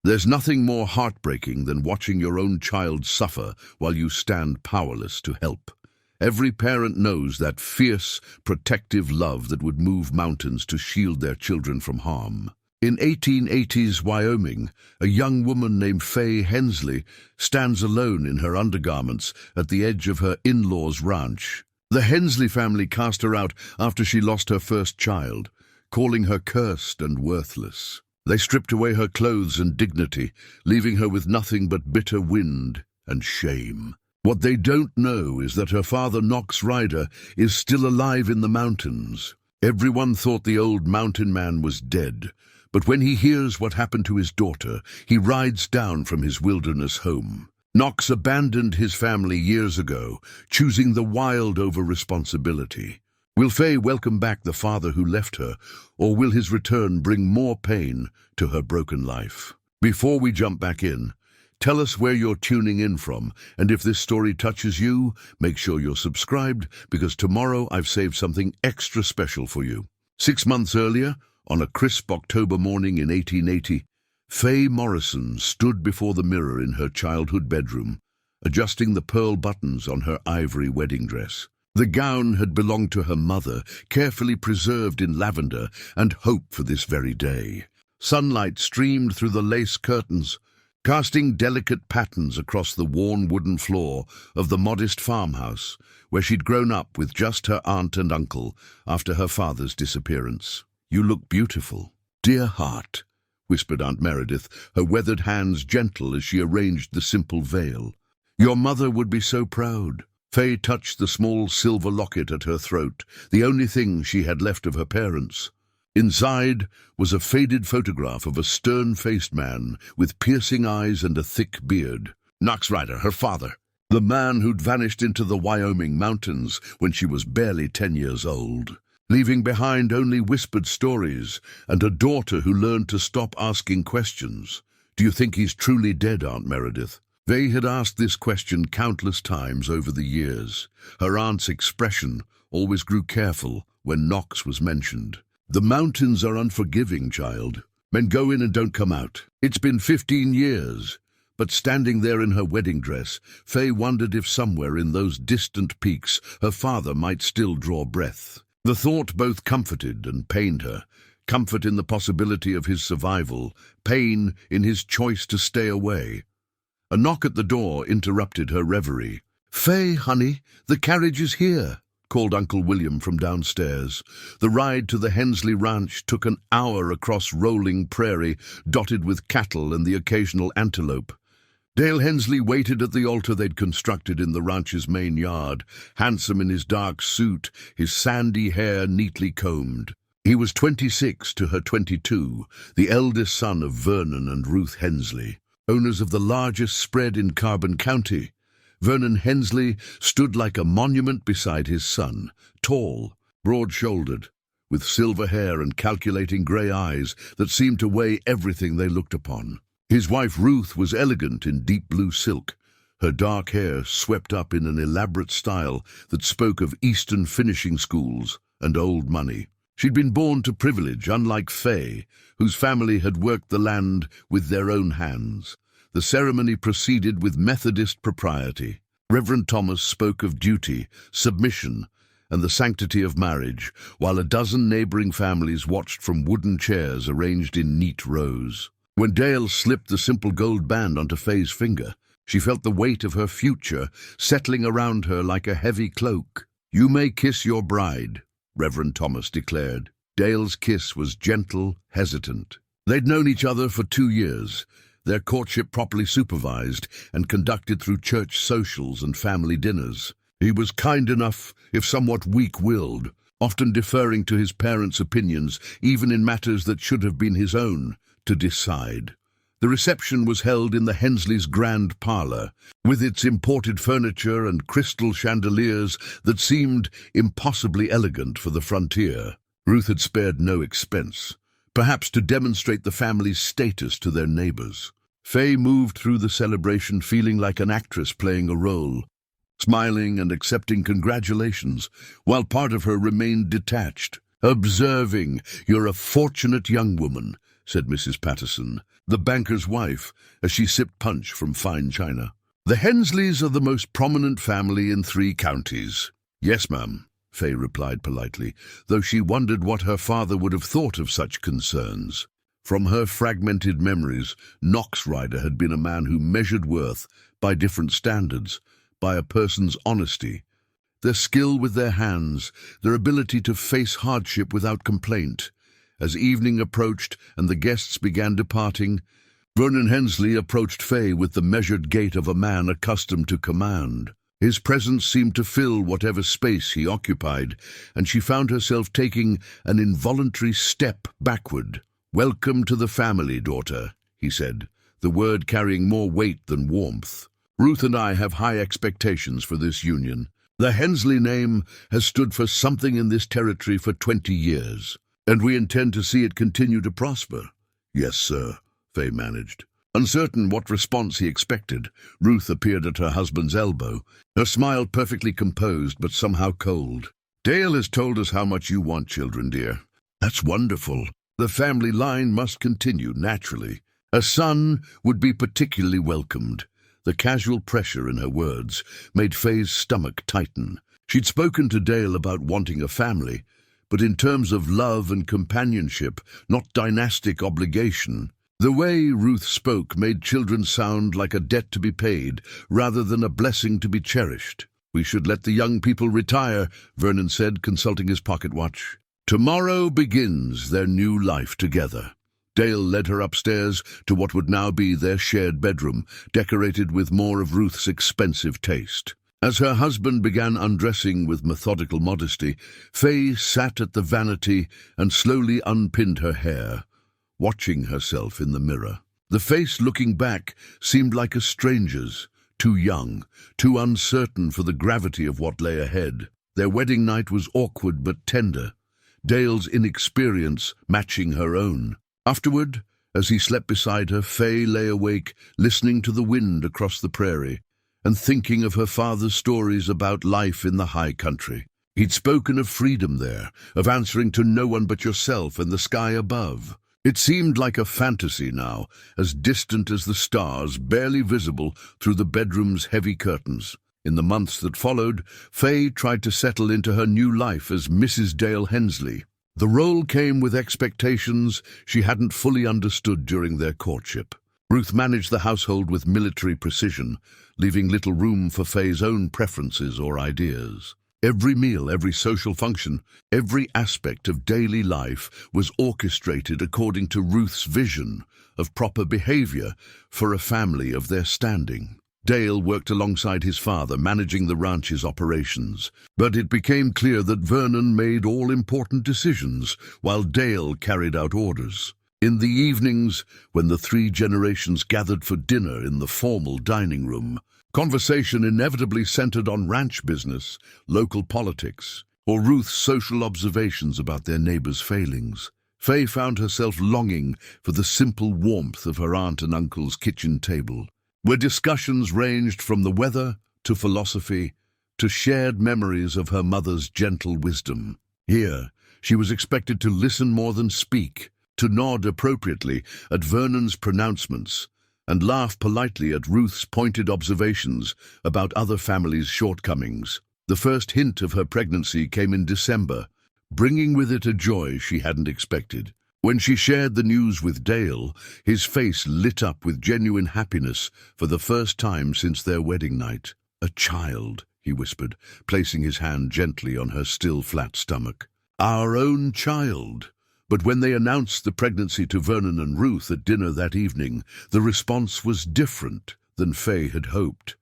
There's nothing more heartbreaking than watching your own child suffer while you stand powerless to help. Every parent knows that fierce, protective love that would move mountains to shield their children from harm. In 1880s Wyoming, a young woman named Faye Hensley stands alone in her undergarments at the edge of her in-laws' ranch. The Hensley family cast her out after she lost her first child, calling her cursed and worthless. They stripped away her clothes and dignity, leaving her with nothing but bitter wind and shame. What they don't know is that her father, Knox Rider, is still alive in the mountains. Everyone thought the old mountain man was dead, but when he hears what happened to his daughter, he rides down from his wilderness home. Knox abandoned his family years ago, choosing the wild over responsibility. Will Faye welcome back the father who left her, or will his return bring more pain to her broken life? Before we jump back in, tell us where you're tuning in from, and if this story touches you, make sure you're subscribed, because tomorrow I've saved something extra special for you. 6 months earlier, on a crisp October morning in 1880, Faye Morrison stood before the mirror in her childhood bedroom, adjusting the pearl buttons on her ivory wedding dress. The gown had belonged to her mother, carefully preserved in lavender and hope for this very day. Sunlight streamed through the lace curtains, casting delicate patterns across the worn wooden floor of the modest farmhouse where she'd grown up with just her aunt and uncle after her father's disappearance. "You look beautiful, dear heart," whispered Aunt Meredith, her weathered hands gentle as she arranged the simple veil. "Your mother would be so proud." Faye touched the small silver locket at her throat, the only thing she had left of her parents. Inside was a faded photograph of a stern-faced man with piercing eyes and a thick beard. Knox Rider, her father, the man who'd vanished into the Wyoming mountains when she was barely 10 years old, leaving behind only whispered stories and a daughter who learned to stop asking questions. "Do you think he's truly dead, Aunt Meredith?" Faye had asked this question countless times over the years. Her aunt's expression always grew careful when Knox was mentioned. "The mountains are unforgiving, child. Men go in and don't come out." It's been 15 years, but standing there in her wedding dress, Faye wondered if somewhere in those distant peaks her father might still draw breath. The thought both comforted and pained her. Comfort in the possibility of his survival, pain in his choice to stay away. A knock at the door interrupted her reverie. "Faye, honey, the carriage is here," called Uncle William from downstairs. The ride to the Hensley ranch took an hour across rolling prairie, dotted with cattle and the occasional antelope. Dale Hensley waited at the altar they'd constructed in the ranch's main yard, handsome in his dark suit, his sandy hair neatly combed. He was 26 to her 22, the eldest son of Vernon and Ruth Hensley, owners of the largest spread in Carbon County. Vernon Hensley stood like a monument beside his son, tall, broad-shouldered, with silver hair and calculating grey eyes that seemed to weigh everything they looked upon. His wife Ruth was elegant in deep blue silk, her dark hair swept up in an elaborate style that spoke of Eastern finishing schools and old money. She'd been born to privilege, unlike Faye, whose family had worked the land with their own hands. The ceremony proceeded with Methodist propriety. Reverend Thomas spoke of duty, submission, and the sanctity of marriage, while a dozen neighboring families watched from wooden chairs arranged in neat rows. When Dale slipped the simple gold band onto Faye's finger, she felt the weight of her future settling around her like a heavy cloak. "You may kiss your bride," Reverend Thomas declared. Dale's kiss was gentle, hesitant. They'd known each other for 2 years, their courtship properly supervised and conducted through church socials and family dinners. He was kind enough, if somewhat weak-willed, often deferring to his parents' opinions, even in matters that should have been his own, to decide. The reception was held in the Hensleys' grand parlor, with its imported furniture and crystal chandeliers that seemed impossibly elegant for the frontier. Ruth had spared no expense, perhaps to demonstrate the family's status to their neighbors. Faye moved through the celebration feeling like an actress playing a role, smiling and accepting congratulations, while part of her remained detached, observing, "You're a fortunate young woman. said Mrs. Patterson, the banker's wife, as she sipped punch from fine china. "The Hensleys are the most prominent family in 3 counties. "Yes, ma'am," Faye replied politely, though she wondered what her father would have thought of such concerns. From her fragmented memories, Knox Rider had been a man who measured worth by different standards, by a person's honesty, their skill with their hands, their ability to face hardship without complaint. As evening approached and the guests began departing, Vernon Hensley approached Faye with the measured gait of a man accustomed to command. His presence seemed to fill whatever space he occupied, and she found herself taking an involuntary step backward. "Welcome to the family, daughter," he said, the word carrying more weight than warmth. "Ruth and I have high expectations for this union. The Hensley name has stood for something in this territory for 20 years, and we intend to see it continue to prosper." "Yes, sir," Faye managed. Uncertain what response he expected, Ruth appeared at her husband's elbow, her smile perfectly composed but somehow cold. "Dale has told us how much you want children, dear." "That's wonderful. The family line must continue, naturally. A son would be particularly welcomed." The casual pressure in her words made Faye's stomach tighten. She'd spoken to Dale about wanting a family, but in terms of love and companionship, not dynastic obligation. The way Ruth spoke made children sound like a debt to be paid, rather than a blessing to be cherished. "We should let the young people retire," Vernon said, consulting his pocket watch. "Tomorrow begins their new life together." Dale led her upstairs to what would now be their shared bedroom, decorated with more of Ruth's expensive taste. As her husband began undressing with methodical modesty, Faye sat at the vanity and slowly unpinned her hair, watching herself in the mirror. The face looking back seemed like a stranger's, too young, too uncertain for the gravity of what lay ahead. Their wedding night was awkward but tender, Dale's inexperience matching her own. Afterward, as he slept beside her, Faye lay awake, listening to the wind across the prairie, and thinking of her father's stories about life in the high country. He'd spoken of freedom there, of answering to no one but yourself and the sky above. It seemed like a fantasy now, as distant as the stars, barely visible through the bedroom's heavy curtains. In the months that followed, Faye tried to settle into her new life as Mrs. Dale Hensley. The role came with expectations she hadn't fully understood during their courtship. Ruth managed the household with military precision, leaving little room for Faye's own preferences or ideas. Every meal, every social function, every aspect of daily life was orchestrated according to Ruth's vision of proper behavior for a family of their standing. Dale worked alongside his father, managing the ranch's operations, but it became clear that Vernon made all important decisions, while Dale carried out orders. In the evenings, when the 3 generations gathered for dinner in the formal dining room, conversation inevitably centered on ranch business, local politics, or Ruth's social observations about their neighbors' failings. Faye found herself longing for the simple warmth of her aunt and uncle's kitchen table, where discussions ranged from the weather to philosophy to shared memories of her mother's gentle wisdom. Here, she was expected to listen more than speak, to nod appropriately at Vernon's pronouncements, and laugh politely at Ruth's pointed observations about other families' shortcomings. The first hint of her pregnancy came in December, bringing with it a joy she hadn't expected. When she shared the news with Dale, his face lit up with genuine happiness for the first time since their wedding night. "A child," he whispered, placing his hand gently on her still flat stomach. "Our own child." But when they announced the pregnancy to Vernon and Ruth at dinner that evening, the response was different than Faye had hoped.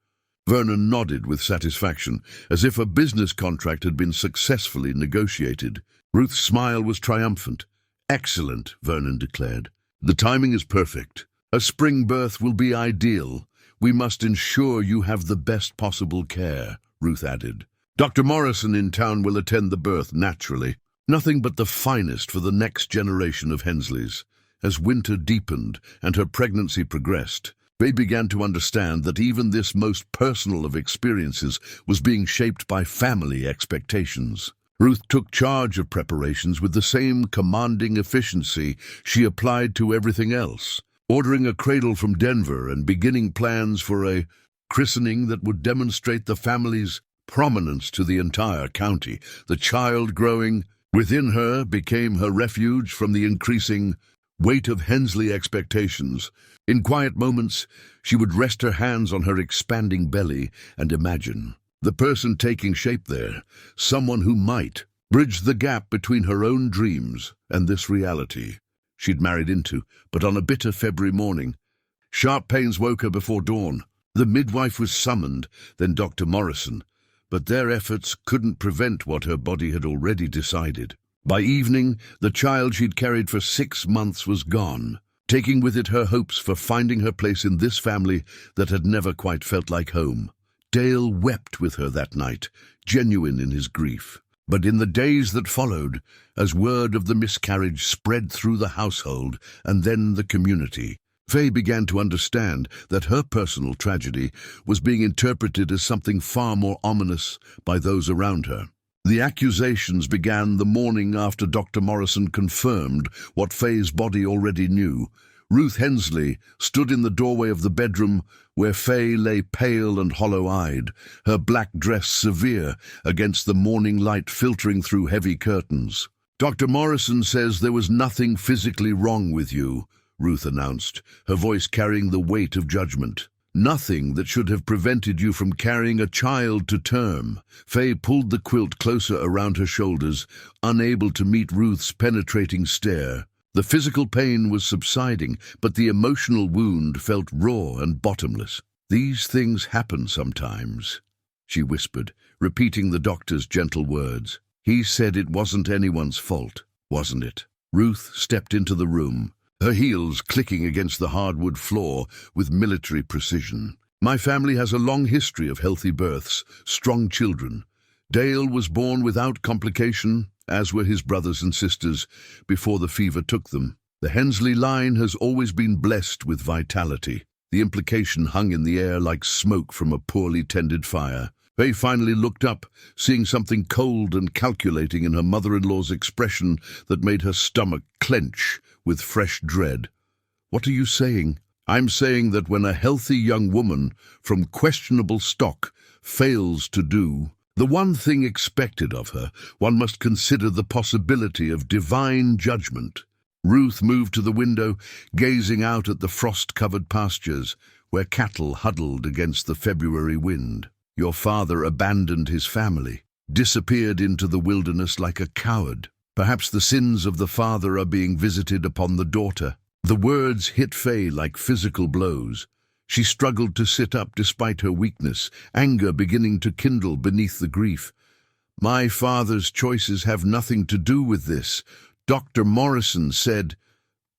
Vernon nodded with satisfaction, as if a business contract had been successfully negotiated. Ruth's smile was triumphant. "Excellent," Vernon declared. "The timing is perfect. A spring birth will be ideal. We must ensure you have the best possible care," Ruth added. "Dr. Morrison in town will attend the birth naturally. Nothing but the finest for the next generation of Hensleys." As winter deepened and her pregnancy progressed, they began to understand that even this most personal of experiences was being shaped by family expectations. Ruth took charge of preparations with the same commanding efficiency she applied to everything else, ordering a cradle from Denver and beginning plans for a christening that would demonstrate the family's prominence to the entire county. The child growing within her became her refuge from the increasing weight of Hensley expectations. In quiet moments, she would rest her hands on her expanding belly and imagine the person taking shape there, someone who might bridge the gap between her own dreams and this reality she'd married into. But on a bitter February morning, sharp pains woke her before dawn. The midwife was summoned, then Dr. Morrison, but their efforts couldn't prevent what her body had already decided. By evening, the child she'd carried for 6 months was gone, taking with it her hopes for finding her place in this family that had never quite felt like home. Dale wept with her that night, genuine in his grief. But in the days that followed, as word of the miscarriage spread through the household and then the community, Faye began to understand that her personal tragedy was being interpreted as something far more ominous by those around her. The accusations began the morning after Dr. Morrison confirmed what Faye's body already knew. Ruth Hensley stood in the doorway of the bedroom where Faye lay pale and hollow-eyed, her black dress severe against the morning light filtering through heavy curtains. "Dr. Morrison says there was nothing physically wrong with you," Ruth announced, her voice carrying the weight of judgment. "Nothing that should have prevented you from carrying a child to term." Faye pulled the quilt closer around her shoulders, unable to meet Ruth's penetrating stare. The physical pain was subsiding, but the emotional wound felt raw and bottomless. "These things happen sometimes," she whispered, repeating the doctor's gentle words. "He said it wasn't anyone's fault, wasn't it?" Ruth stepped into the room, her heels clicking against the hardwood floor with military precision. "My family has a long history of healthy births, strong children. Dale was born without complication, as were his brothers and sisters, before the fever took them. The Hensley line has always been blessed with vitality." The implication hung in the air like smoke from a poorly tended fire. Faye finally looked up, seeing something cold and calculating in her mother-in-law's expression that made her stomach clench with fresh dread. "What are you saying?" "I'm saying that when a healthy young woman from questionable stock fails to do the one thing expected of her, one must consider the possibility of divine judgment." Ruth moved to the window, gazing out at the frost-covered pastures, where cattle huddled against the February wind. "Your father abandoned his family, disappeared into the wilderness like a coward. Perhaps the sins of the father are being visited upon the daughter." The words hit Faye like physical blows. She struggled to sit up despite her weakness, anger beginning to kindle beneath the grief. "My father's choices have nothing to do with this. Dr. Morrison said—"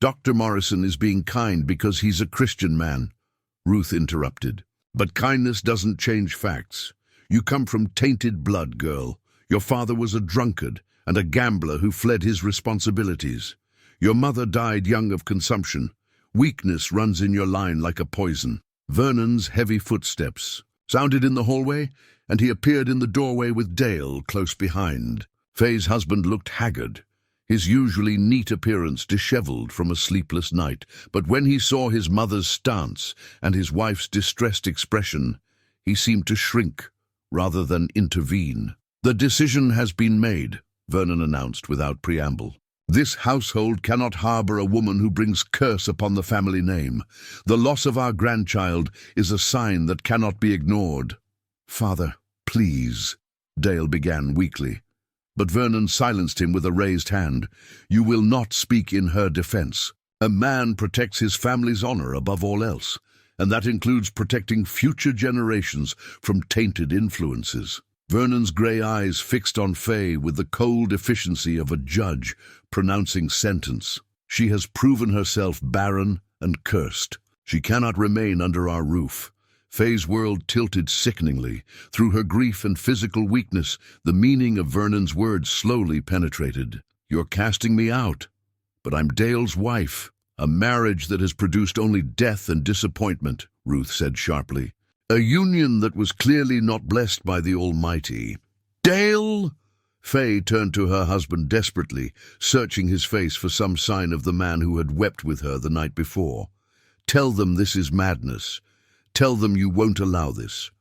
"Dr. Morrison is being kind because he's a Christian man," Ruth interrupted. "But kindness doesn't change facts. You come from tainted blood, girl. Your father was a drunkard and a gambler who fled his responsibilities. Your mother died young of consumption. Weakness runs in your line like a poison." Vernon's heavy footsteps sounded in the hallway, and he appeared in the doorway with Dale close behind. Faye's husband looked haggard, his usually neat appearance disheveled from a sleepless night. But when he saw his mother's stance and his wife's distressed expression, he seemed to shrink rather than intervene. "The decision has been made," Vernon announced without preamble. "This household cannot harbor a woman who brings curse upon the family name. The loss of our grandchild is a sign that cannot be ignored." "Father, please," Dale began weakly. But Vernon silenced him with a raised hand. "You will not speak in her defense. A man protects his family's honor above all else, and that includes protecting future generations from tainted influences." Vernon's grey eyes fixed on Faye with the cold efficiency of a judge pronouncing sentence. "She has proven herself barren and cursed. She cannot remain under our roof." Faye's world tilted sickeningly. Through her grief and physical weakness, the meaning of Vernon's words slowly penetrated. "You're casting me out, but I'm Dale's wife." "A marriage that has produced only death and disappointment," Ruth said sharply. "A union that was clearly not blessed by the Almighty." "Dale!" Faye turned to her husband desperately, searching his face for some sign of the man who had wept with her the night before. "Tell them this is madness. Tell them you won't allow this."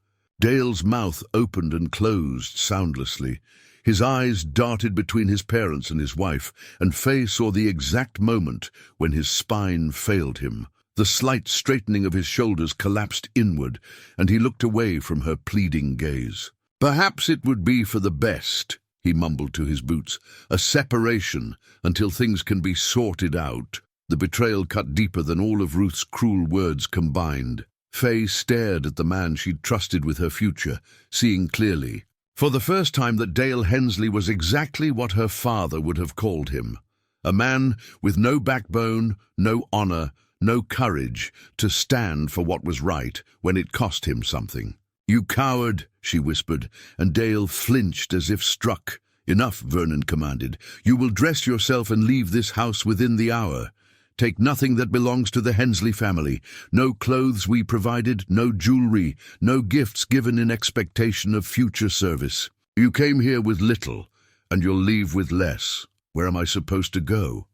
Dale's mouth opened and closed soundlessly. His eyes darted between his parents and his wife, and Faye saw the exact moment when his spine failed him. The slight straightening of his shoulders collapsed inward, and he looked away from her pleading gaze. "Perhaps it would be for the best," he mumbled to his boots, "a separation until things can be sorted out." The betrayal cut deeper than all of Ruth's cruel words combined. Faye stared at the man she'd trusted with her future, seeing clearly. For the first time that Dale Hensley was exactly what her father would have called him. A man with no backbone, no honor, no courage to stand for what was right when it cost him something. "You coward," she whispered, and Dale flinched as if struck. "Enough," Vernon commanded. "You will dress yourself and leave this house within the hour. Take nothing that belongs to the Hensley family. No clothes we provided, no jewelry, no gifts given in expectation of future service. You came here with little, and you'll leave with less. Where am I supposed to go?"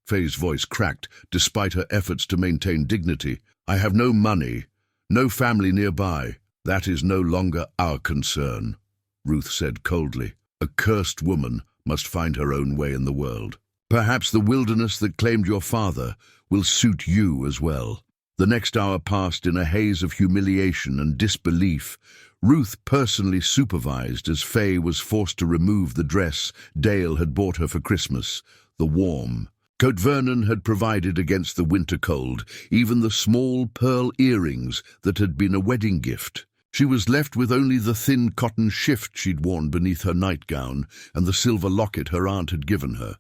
Faye's voice cracked, despite her efforts to maintain dignity. "I have no money, no family nearby. That is no longer our concern," Ruth said coldly. "A cursed woman must find her own way in the world. Perhaps the wilderness that claimed your father will suit you as well." The next hour passed in a haze of humiliation and disbelief. Ruth personally supervised as Faye was forced to remove the dress Dale had bought her for Christmas, the warm coat Vernon had provided against the winter cold, even the small pearl earrings that had been a wedding gift. She was left with only the thin cotton shift she'd worn beneath her nightgown and the silver locket her aunt had given her.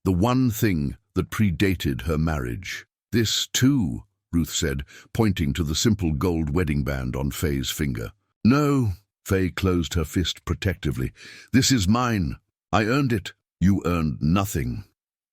The one thing that predated her marriage. "This, too," Ruth said, pointing to the simple gold wedding band on Faye's finger. "No," Faye closed her fist protectively. "This is mine. I earned it." "You earned nothing,"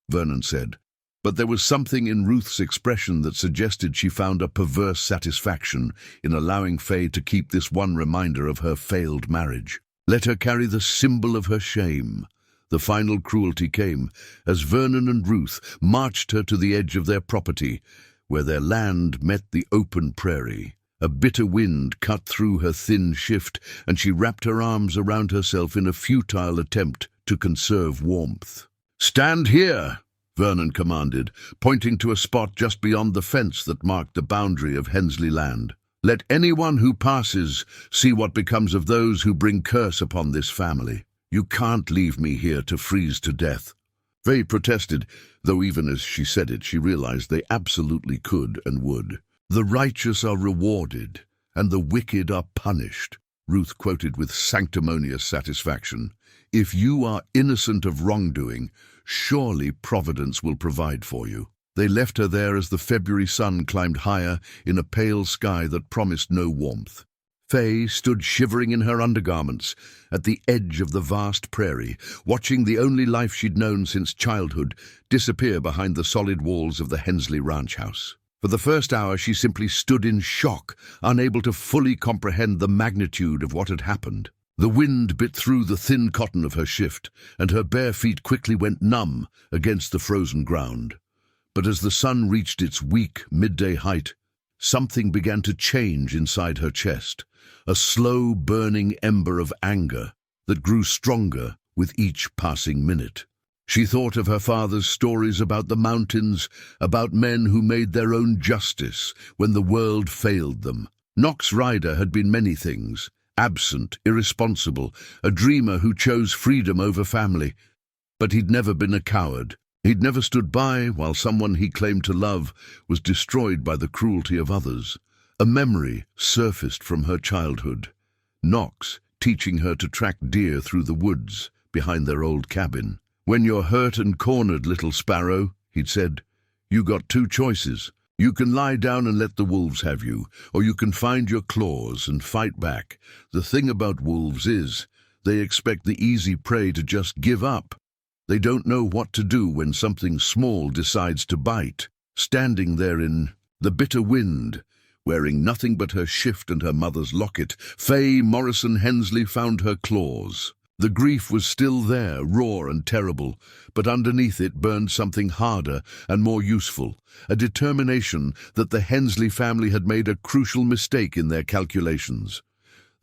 Vernon said. But there was something in Ruth's expression that suggested she found a perverse satisfaction in allowing Faye to keep this one reminder of her failed marriage. Let her carry the symbol of her shame. The final cruelty came as Vernon and Ruth marched her to the edge of their property, where their land met the open prairie. A bitter wind cut through her thin shift, and she wrapped her arms around herself in a futile attempt to conserve warmth. "Stand here," Vernon commanded, pointing to a spot just beyond the fence that marked the boundary of Hensley land. "Let anyone who passes see what becomes of those who bring curse upon this family. You can't leave me here to freeze to death." Faye protested, though even as she said it, she realized they absolutely could and would. "The righteous are rewarded, and the wicked are punished," Ruth quoted with sanctimonious satisfaction. "If you are innocent of wrongdoing, surely Providence will provide for you." They left her there as the February sun climbed higher in a pale sky that promised no warmth. Faye stood shivering in her undergarments at the edge of the vast prairie, watching the only life she'd known since childhood disappear behind the solid walls of the Hensley ranch house. For the first hour she simply stood in shock, unable to fully comprehend the magnitude of what had happened. The wind bit through the thin cotton of her shift, and her bare feet quickly went numb against the frozen ground. But as the sun reached its weak midday height, something began to change inside her chest. A slow burning ember of anger that grew stronger with each passing minute. She thought of her father's stories about the mountains, about men who made their own justice when the world failed them. Knox Rider had been many things: absent, irresponsible, a dreamer who chose freedom over family. But he'd never been a coward. He'd never stood by while someone he claimed to love was destroyed by the cruelty of others. A memory surfaced from her childhood. Knox teaching her to track deer through the woods behind their old cabin. "When you're hurt and cornered, little sparrow," he'd said, "you got two choices. You can lie down and let the wolves have you, or you can find your claws and fight back. The thing about wolves is, they expect the easy prey to just give up. They don't know what to do when something small decides to bite." Standing there in the bitter wind, wearing nothing but her shift and her mother's locket, Faye Morrison Hensley found her claws. The grief was still there, raw and terrible, but underneath it burned something harder and more useful, a determination that the Hensley family had made a crucial mistake in their calculations.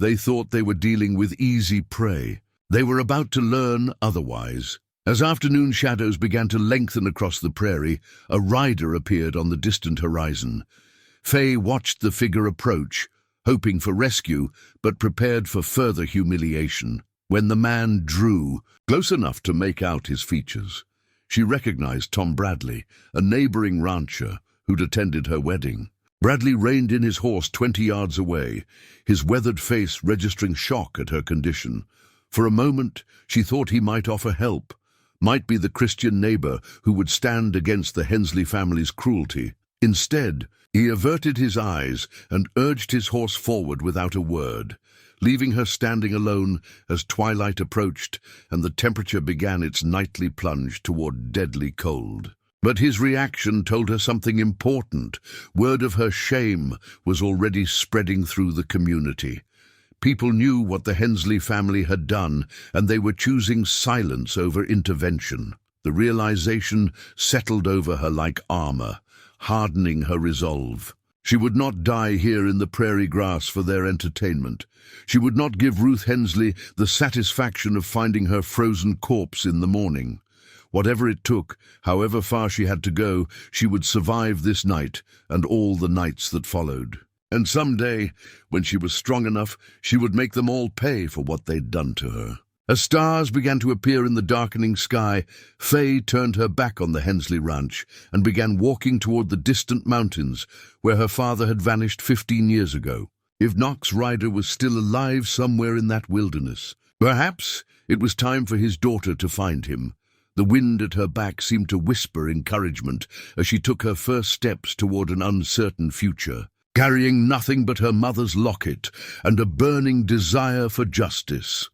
They thought they were dealing with easy prey. They were about to learn otherwise. As afternoon shadows began to lengthen across the prairie, a rider appeared on the distant horizon. Faye watched the figure approach, hoping for rescue, but prepared for further humiliation. When the man drew, close enough to make out his features, she recognized Tom Bradley, a neighboring rancher who'd attended her wedding. Bradley reined in his horse 20 yards away, his weathered face registering shock at her condition. For a moment, she thought he might offer help, might be the Christian neighbor who would stand against the Hensley family's cruelty. Instead, he averted his eyes and urged his horse forward without a word, leaving her standing alone as twilight approached and the temperature began its nightly plunge toward deadly cold. But his reaction told her something important. Word of her shame was already spreading through the community. People knew what the Hensley family had done, and they were choosing silence over intervention. The realization settled over her like armor, hardening her resolve. She would not die here in the prairie grass for their entertainment. She would not give Ruth Hensley the satisfaction of finding her frozen corpse in the morning. Whatever it took, however far she had to go, she would survive this night and all the nights that followed. And someday, when she was strong enough, she would make them all pay for what they'd done to her. As stars began to appear in the darkening sky, Faye turned her back on the Hensley ranch and began walking toward the distant mountains where her father had vanished 15 years ago. If Knox Rider was still alive somewhere in that wilderness, perhaps it was time for his daughter to find him. The wind at her back seemed to whisper encouragement as she took her first steps toward an uncertain future, carrying nothing but her mother's locket and a burning desire for justice.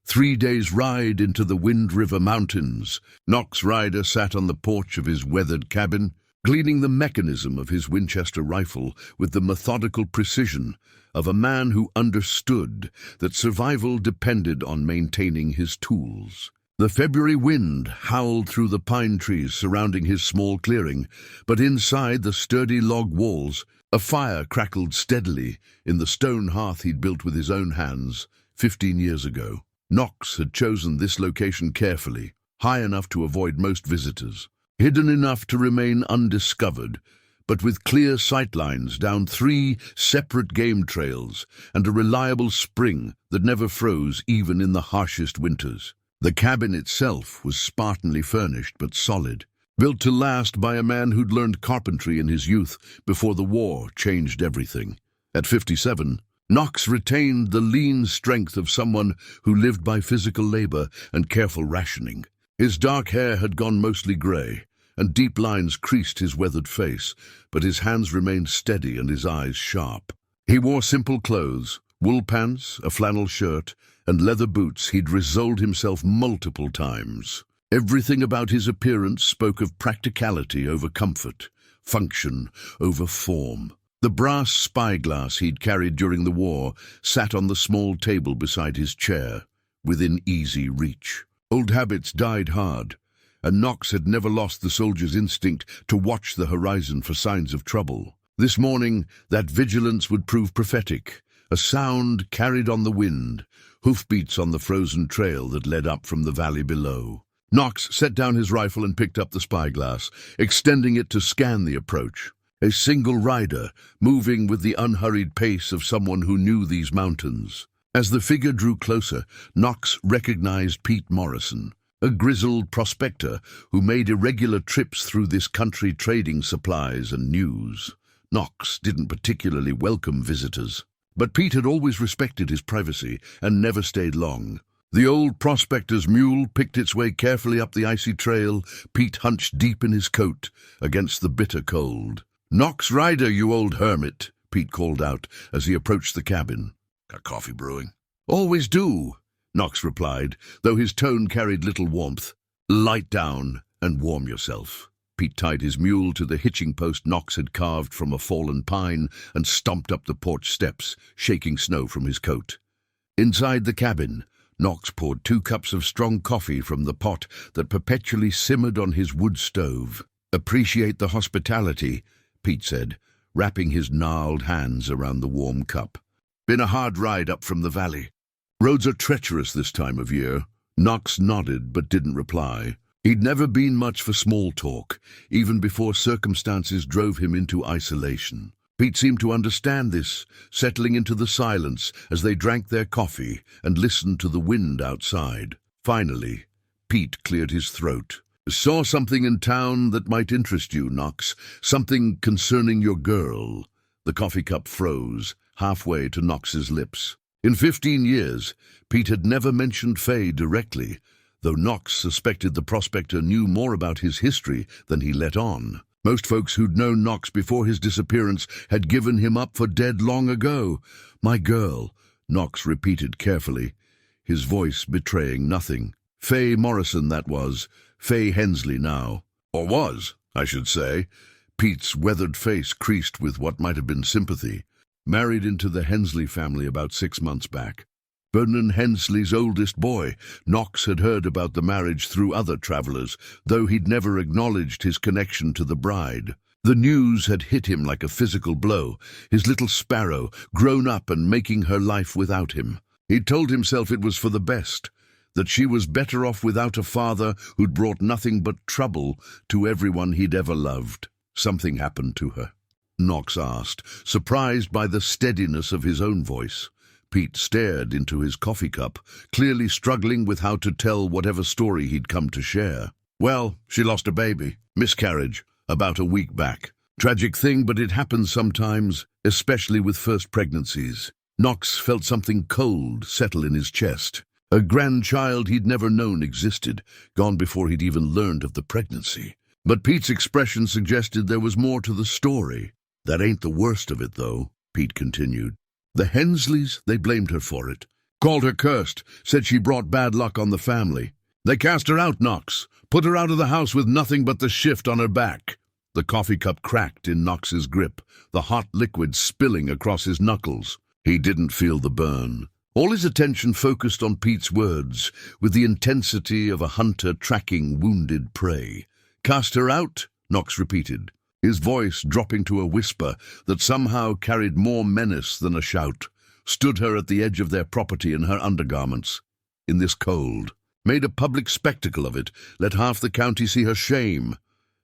3 days' ride into the Wind River Mountains. Knox Rider sat on the porch of his weathered cabin, cleaning the mechanism of his Winchester rifle with the methodical precision of a man who understood that survival depended on maintaining his tools. The February wind howled through the pine trees surrounding his small clearing, but inside the sturdy log walls, a fire crackled steadily in the stone hearth he'd built with his own hands 15 years ago. Knox had chosen this location carefully, high enough to avoid most visitors, hidden enough to remain undiscovered, but with clear sightlines down 3 separate game trails and a reliable spring that never froze even in the harshest winters. The cabin itself was spartanly furnished but solid, built to last by a man who'd learned carpentry in his youth before the war changed everything. At 57, Knox retained the lean strength of someone who lived by physical labor and careful rationing. His dark hair had gone mostly gray, and deep lines creased his weathered face, but his hands remained steady and his eyes sharp. He wore simple clothes, wool pants, a flannel shirt, and leather boots he'd resoled himself multiple times. Everything about his appearance spoke of practicality over comfort, function over form. The brass spyglass he'd carried during the war sat on the small table beside his chair, within easy reach. Old habits died hard, and Knox had never lost the soldier's instinct to watch the horizon for signs of trouble. This morning, that vigilance would prove prophetic, a sound carried on the wind, hoofbeats on the frozen trail that led up from the valley below. Knox set down his rifle and picked up the spyglass, extending it to scan the approach. A single rider, moving with the unhurried pace of someone who knew these mountains. As the figure drew closer, Knox recognized Pete Morrison, a grizzled prospector who made irregular trips through this country trading supplies and news. Knox didn't particularly welcome visitors, but Pete had always respected his privacy and never stayed long. The old prospector's mule picked its way carefully up the icy trail, Pete hunched deep in his coat against the bitter cold. "Knox Rider, you old hermit," Pete called out as he approached the cabin. "Got coffee brewing?" "Always do," Knox replied, though his tone carried little warmth. "Light down and warm yourself." Pete tied his mule to the hitching post Knox had carved from a fallen pine and stomped up the porch steps, shaking snow from his coat. Inside the cabin, Knox poured 2 cups of strong coffee from the pot that perpetually simmered on his wood stove. "Appreciate the hospitality," Pete said, wrapping his gnarled hands around the warm cup. "Been a hard ride up from the valley." "Roads are treacherous this time of year." Knox nodded but didn't reply. He'd never been much for small talk, even before circumstances drove him into isolation. Pete seemed to understand this, settling into the silence as they drank their coffee and listened to the wind outside. Finally, Pete cleared his throat. "Saw something in town that might interest you, Knox. Something concerning your girl." The coffee cup froze, halfway to Knox's lips. In 15 years, Pete had never mentioned Faye directly, though Knox suspected the prospector knew more about his history than he let on. Most folks who'd known Knox before his disappearance had given him up for dead long ago. "My girl," Knox repeated carefully, his voice betraying nothing. "Faye Morrison, that was. Faye Hensley now. Or was, I should say." Pete's weathered face creased with what might have been sympathy. "Married into the Hensley family about 6 months back. Vernon Hensley's oldest boy." Knox had heard about the marriage through other travelers, though he'd never acknowledged his connection to the bride. The news had hit him like a physical blow, his little sparrow, grown up and making her life without him. He'd told himself it was for the best, that she was better off without a father who'd brought nothing but trouble to everyone he'd ever loved. "Something happened to her?" Knox asked, surprised by the steadiness of his own voice. Pete stared into his coffee cup, clearly struggling with how to tell whatever story he'd come to share. "Well, she lost a baby. Miscarriage, about a week back. Tragic thing, but it happens sometimes, especially with first pregnancies." Knox felt something cold settle in his chest. A grandchild he'd never known existed, gone before he'd even learned of the pregnancy. But Pete's expression suggested there was more to the story. "That ain't the worst of it, though," Pete continued. "The Hensleys, they blamed her for it. Called her cursed, said she brought bad luck on the family. They cast her out, Knox. Put her out of the house with nothing but the shift on her back." The coffee cup cracked in Knox's grip, the hot liquid spilling across his knuckles. He didn't feel the burn. All his attention focused on Pete's words, with the intensity of a hunter tracking wounded prey. "Cast her out?" Knox repeated, his voice dropping to a whisper that somehow carried more menace than a shout. "Stood her at the edge of their property in her undergarments, in this cold. Made a public spectacle of it, let half the county see her shame."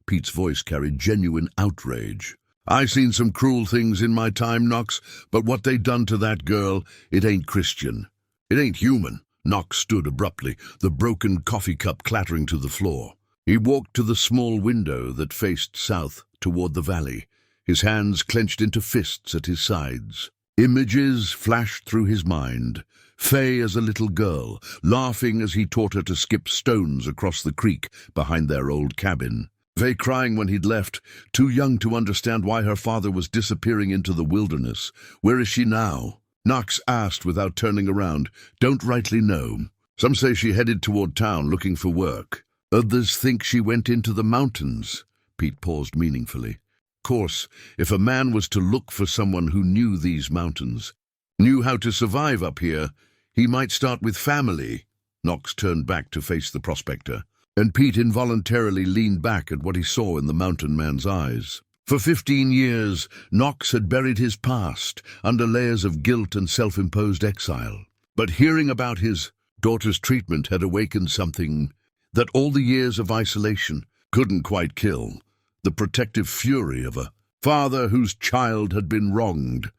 Pete's voice carried genuine outrage. "I seen some cruel things in my time, Knox, but what they done to that girl, it ain't Christian. It ain't human." Knox stood abruptly, the broken coffee cup clattering to the floor. He walked to the small window that faced south toward the valley, his hands clenched into fists at his sides. Images flashed through his mind. Faye as a little girl, laughing as he taught her to skip stones across the creek behind their old cabin. Faye crying when he'd left, too young to understand why her father was disappearing into the wilderness. "Where is she now?" Knox asked without turning around. "Don't rightly know. Some say she headed toward town looking for work. Others think she went into the mountains." Pete paused meaningfully. Course, if a man was to look for someone who knew these mountains, knew how to survive up here, he might start with family. Knox turned back to face the prospector, and Pete involuntarily leaned back at what he saw in the mountain man's eyes. For 15 years, Knox had buried his past under layers of guilt and self-imposed exile. But hearing about his daughter's treatment had awakened something that all the years of isolation couldn't quite kill. The protective fury of a father whose child had been wronged.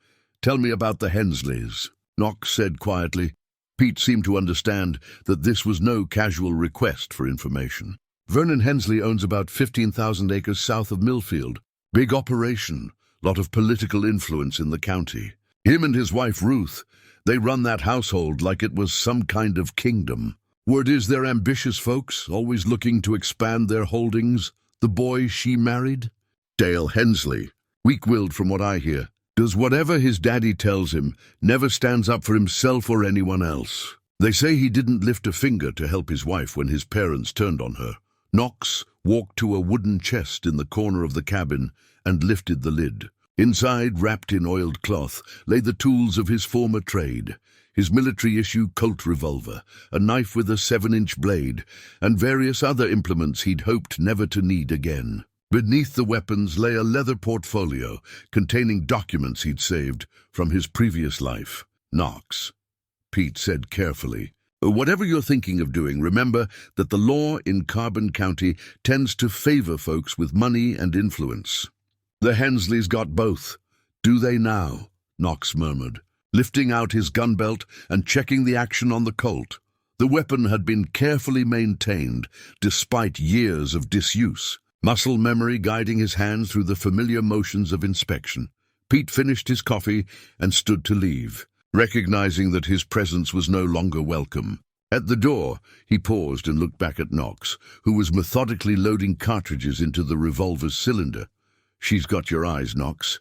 "Tell me about the Hensleys," Knox said quietly. Pete seemed to understand that this was no casual request for information. "Vernon Hensley owns about 15,000 acres south of Millfield. Big operation, lot of political influence in the county. Him and his wife Ruth, they run that household like it was some kind of kingdom. Word is they're ambitious folks, always looking to expand their holdings. The boy she married? Dale Hensley. Weak-willed from what I hear. Does whatever his daddy tells him, never stands up for himself or anyone else. They say he didn't lift a finger to help his wife when his parents turned on her." Knox walked to a wooden chest in the corner of the cabin and lifted the lid. Inside, wrapped in oiled cloth, lay the tools of his former trade. His military-issue Colt revolver, a knife with a 7-inch blade, and various other implements he'd hoped never to need again. Beneath the weapons lay a leather portfolio containing documents he'd saved from his previous life. "Knox," Pete said carefully, "whatever you're thinking of doing, remember that the law in Carbon County tends to favor folks with money and influence." "The Hensleys got both. Do they now?" Knox murmured, lifting out his gun belt and checking the action on the Colt. The weapon had been carefully maintained, despite years of disuse, muscle memory guiding his hands through the familiar motions of inspection. Pete finished his coffee and stood to leave, recognizing that his presence was no longer welcome. At the door, he paused and looked back at Knox, who was methodically loading cartridges into the revolver's cylinder. "She's got your eyes, Knox,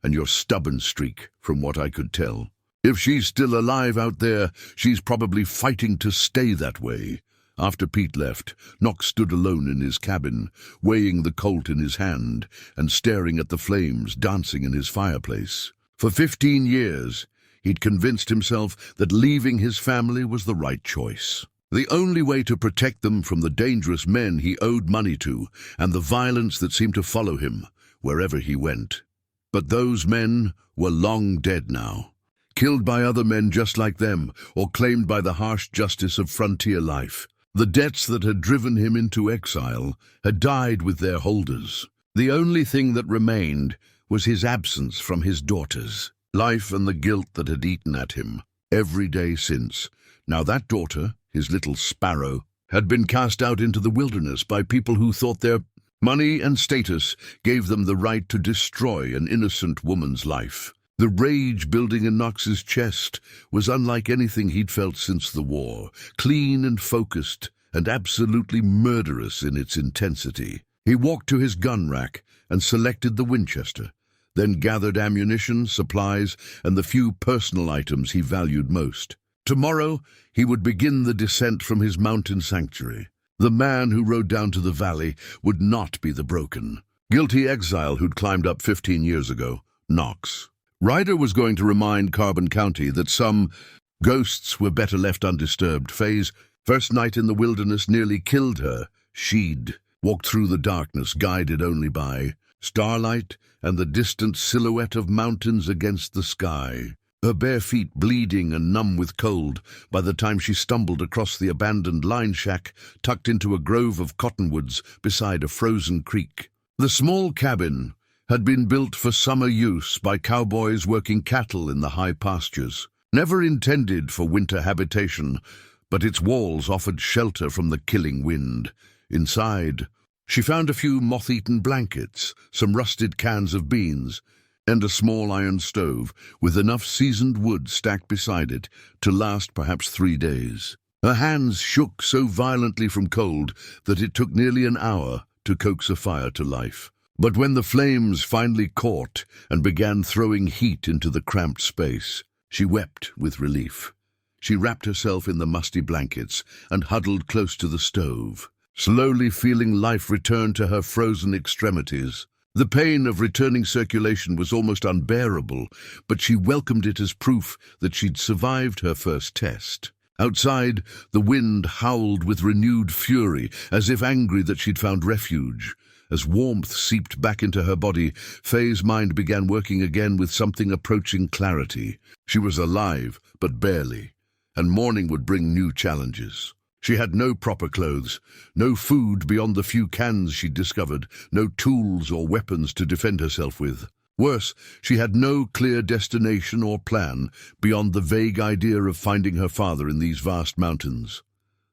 and your stubborn streak, from what I could tell. If she's still alive out there, she's probably fighting to stay that way." After Pete left, Knox stood alone in his cabin, weighing the Colt in his hand and staring at the flames dancing in his fireplace. For 15 years, he'd convinced himself that leaving his family was the right choice. The only way to protect them from the dangerous men he owed money to and the violence that seemed to follow him wherever he went. But those men were long dead now, killed by other men just like them, or claimed by the harsh justice of frontier life. The debts that had driven him into exile had died with their holders. The only thing that remained was his absence from his daughters, life and the guilt that had eaten at him every day since. Now that daughter, his little sparrow, had been cast out into the wilderness by people who thought their money and status gave them the right to destroy an innocent woman's life. The rage building in Knox's chest was unlike anything he'd felt since the war, clean and focused, and absolutely murderous in its intensity. He walked to his gun rack and selected the Winchester, then gathered ammunition, supplies, and the few personal items he valued most. Tomorrow, he would begin the descent from his mountain sanctuary. The man who rode down to the valley would not be the broken, guilty exile who'd climbed up 15 years ago, Knox. Rider was going to remind Carbon County that some ghosts were better left undisturbed. Faye's first night in the wilderness nearly killed her. She'd walked through the darkness, guided only by starlight and the distant silhouette of mountains against the sky. Her bare feet bleeding and numb with cold by the time she stumbled across the abandoned line shack tucked into a grove of cottonwoods beside a frozen creek. The small cabin had been built for summer use by cowboys working cattle in the high pastures. Never intended for winter habitation, but its walls offered shelter from the killing wind. Inside, she found a few moth-eaten blankets, some rusted cans of beans, and a small iron stove with enough seasoned wood stacked beside it to last perhaps 3 days. Her hands shook so violently from cold that it took nearly an hour to coax a fire to life. But when the flames finally caught and began throwing heat into the cramped space, she wept with relief. She wrapped herself in the musty blankets and huddled close to the stove, slowly feeling life return to her frozen extremities. The pain of returning circulation was almost unbearable, but she welcomed it as proof that she'd survived her first test. Outside, the wind howled with renewed fury, as if angry that she'd found refuge. As warmth seeped back into her body, Faye's mind began working again with something approaching clarity. She was alive, but barely, and morning would bring new challenges. She had no proper clothes, no food beyond the few cans she'd discovered, no tools or weapons to defend herself with. Worse, she had no clear destination or plan beyond the vague idea of finding her father in these vast mountains.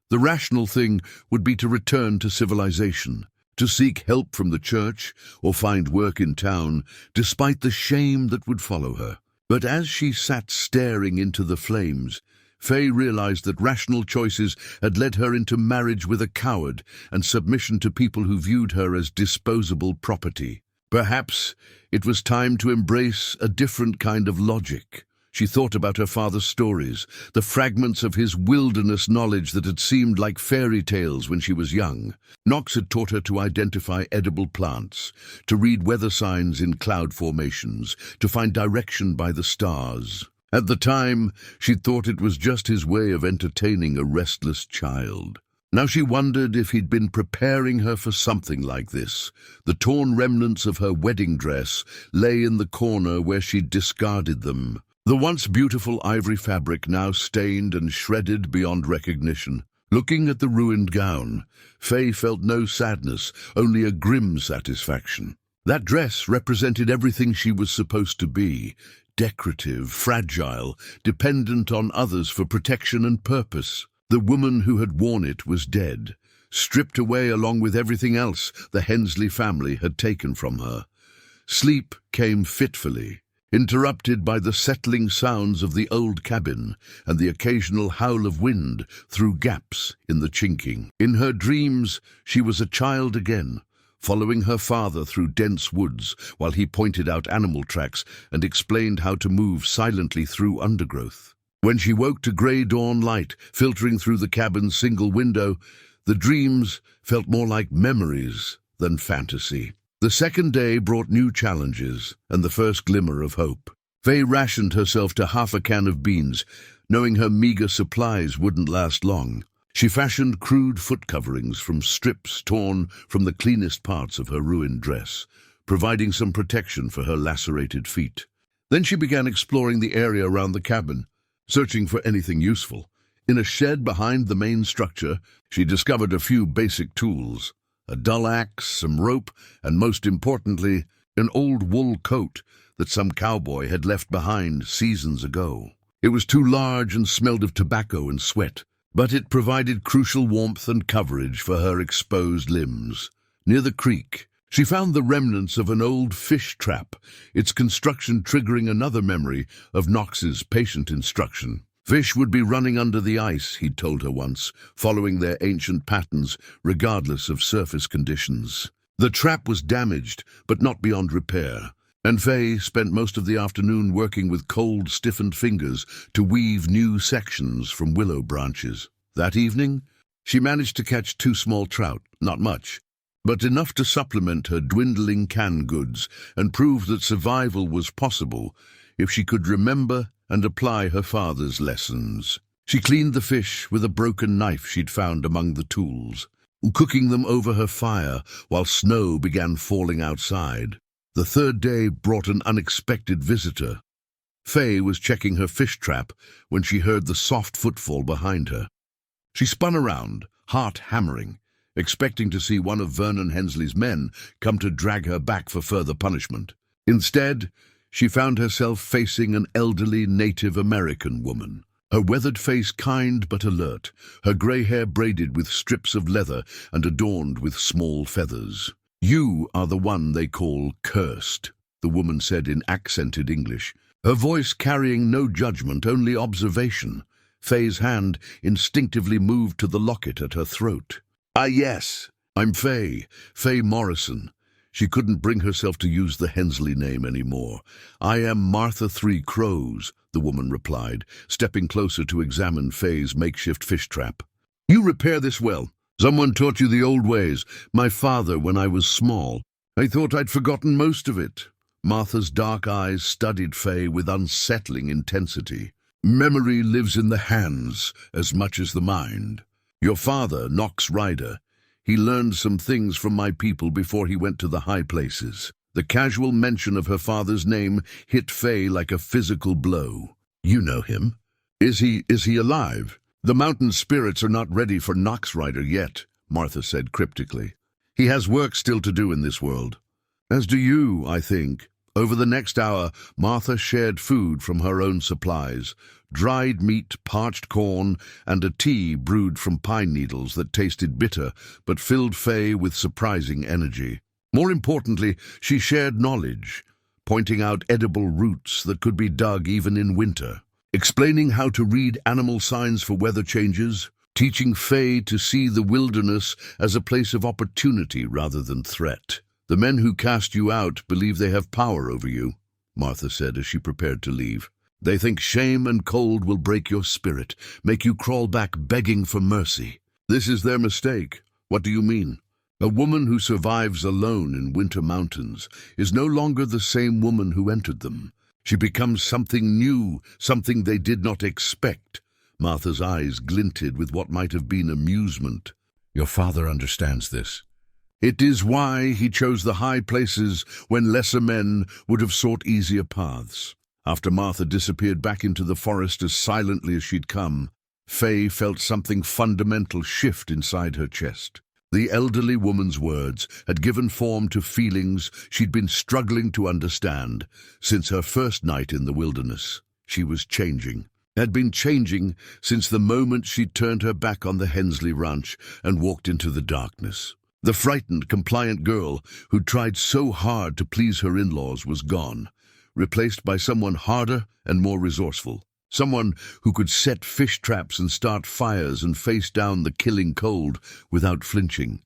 The rational thing would be to return to civilization, to seek help from the church or find work in town, despite the shame that would follow her. But as she sat staring into the flames, Faye realized that rational choices had led her into marriage with a coward and submission to people who viewed her as disposable property. Perhaps it was time to embrace a different kind of logic, She thought about her father's stories, the fragments of his wilderness knowledge that had seemed like fairy tales when she was young. Knox had taught her to identify edible plants, to read weather signs in cloud formations, to find direction by the stars. At the time, she thought it was just his way of entertaining a restless child. Now she wondered if he'd been preparing her for something like this. The torn remnants of her wedding dress lay in the corner where she'd discarded them. The once beautiful ivory fabric now stained and shredded beyond recognition. Looking at the ruined gown, Faye felt no sadness, only a grim satisfaction. That dress represented everything she was supposed to be: decorative, fragile, dependent on others for protection and purpose. The woman who had worn it was dead, stripped away along with everything else the Hensley family had taken from her. Sleep came fitfully, interrupted by the settling sounds of the old cabin and the occasional howl of wind through gaps in the chinking. In her dreams, she was a child again, following her father through dense woods while he pointed out animal tracks and explained how to move silently through undergrowth. When she woke to grey dawn light filtering through the cabin's single window, the dreams felt more like memories than fantasy. The second day brought new challenges and the first glimmer of hope. Faye rationed herself to half a can of beans, knowing her meager supplies wouldn't last long. She fashioned crude foot coverings from strips torn from the cleanest parts of her ruined dress, providing some protection for her lacerated feet. Then she began exploring the area around the cabin, searching for anything useful. In a shed behind the main structure, she discovered a few basic tools: a dull axe, some rope, and most importantly, an old wool coat that some cowboy had left behind seasons ago. It was too large and smelled of tobacco and sweat, but it provided crucial warmth and coverage for her exposed limbs. Near the creek, she found the remnants of an old fish trap, its construction triggering another memory of Knox's patient instruction. Fish would be running under the ice, he'd told her once, following their ancient patterns regardless of surface conditions. The trap was damaged, but not beyond repair, and Faye spent most of the afternoon working with cold, stiffened fingers to weave new sections from willow branches. That evening, she managed to catch 2 small trout, not much, but enough to supplement her dwindling canned goods and prove that survival was possible if she could remember and apply her father's lessons. She cleaned the fish with a broken knife she'd found among the tools, cooking them over her fire while snow began falling outside. The third day brought an unexpected visitor. Faye was checking her fish trap when she heard the soft footfall behind her. She spun around, heart hammering, expecting to see one of Vernon Hensley's men come to drag her back for further punishment. Instead, she found herself facing an elderly Native American woman, her weathered face kind but alert, her grey hair braided with strips of leather and adorned with small feathers. "You are the one they call cursed," the woman said in accented English, her voice carrying no judgment, only observation. Faye's hand instinctively moved to the locket at her throat. "Ah, yes, I'm Faye Morrison." She couldn't bring herself to use the Hensley name anymore. "I am Martha Three Crows," the woman replied, stepping closer to examine Faye's makeshift fish trap. "You repair this well. Someone taught you the old ways. My father, when I was small. I thought I'd forgotten most of it." Martha's dark eyes studied Faye with unsettling intensity. "Memory lives in the hands as much as the mind. Your father, Knox Rider, he learned some things from my people before he went to the high places." The casual mention of her father's name hit Faye like a physical blow. "You know him. Is he alive?" "The mountain spirits are not ready for Knox Rider yet," Martha said cryptically. "He has work still to do in this world. As do you, I think." Over the next hour, Martha shared food from her own supplies: dried meat, parched corn, and a tea brewed from pine needles that tasted bitter but filled Faye with surprising energy. More importantly, she shared knowledge, pointing out edible roots that could be dug even in winter, explaining how to read animal signs for weather changes, teaching Faye to see the wilderness as a place of opportunity rather than threat. "The men who cast you out believe they have power over you," Martha said as she prepared to leave. They think shame and cold will break your spirit, make you crawl back begging for mercy. This is their mistake. What do you mean? A woman who survives alone in winter mountains is no longer the same woman who entered them. She becomes something new, something they did not expect. Martha's eyes glinted with what might have been amusement. Your father understands this. It is why he chose the high places when lesser men would have sought easier paths. After Martha disappeared back into the forest as silently as she'd come, Faye felt something fundamental shift inside her chest. The elderly woman's words had given form to feelings she'd been struggling to understand since her first night in the wilderness. She was changing. Had been changing since the moment she'd turned her back on the Hensley ranch and walked into the darkness. The frightened, compliant girl who'd tried so hard to please her in-laws was gone, replaced by someone harder and more resourceful. Someone who could set fish traps and start fires and face down the killing cold without flinching.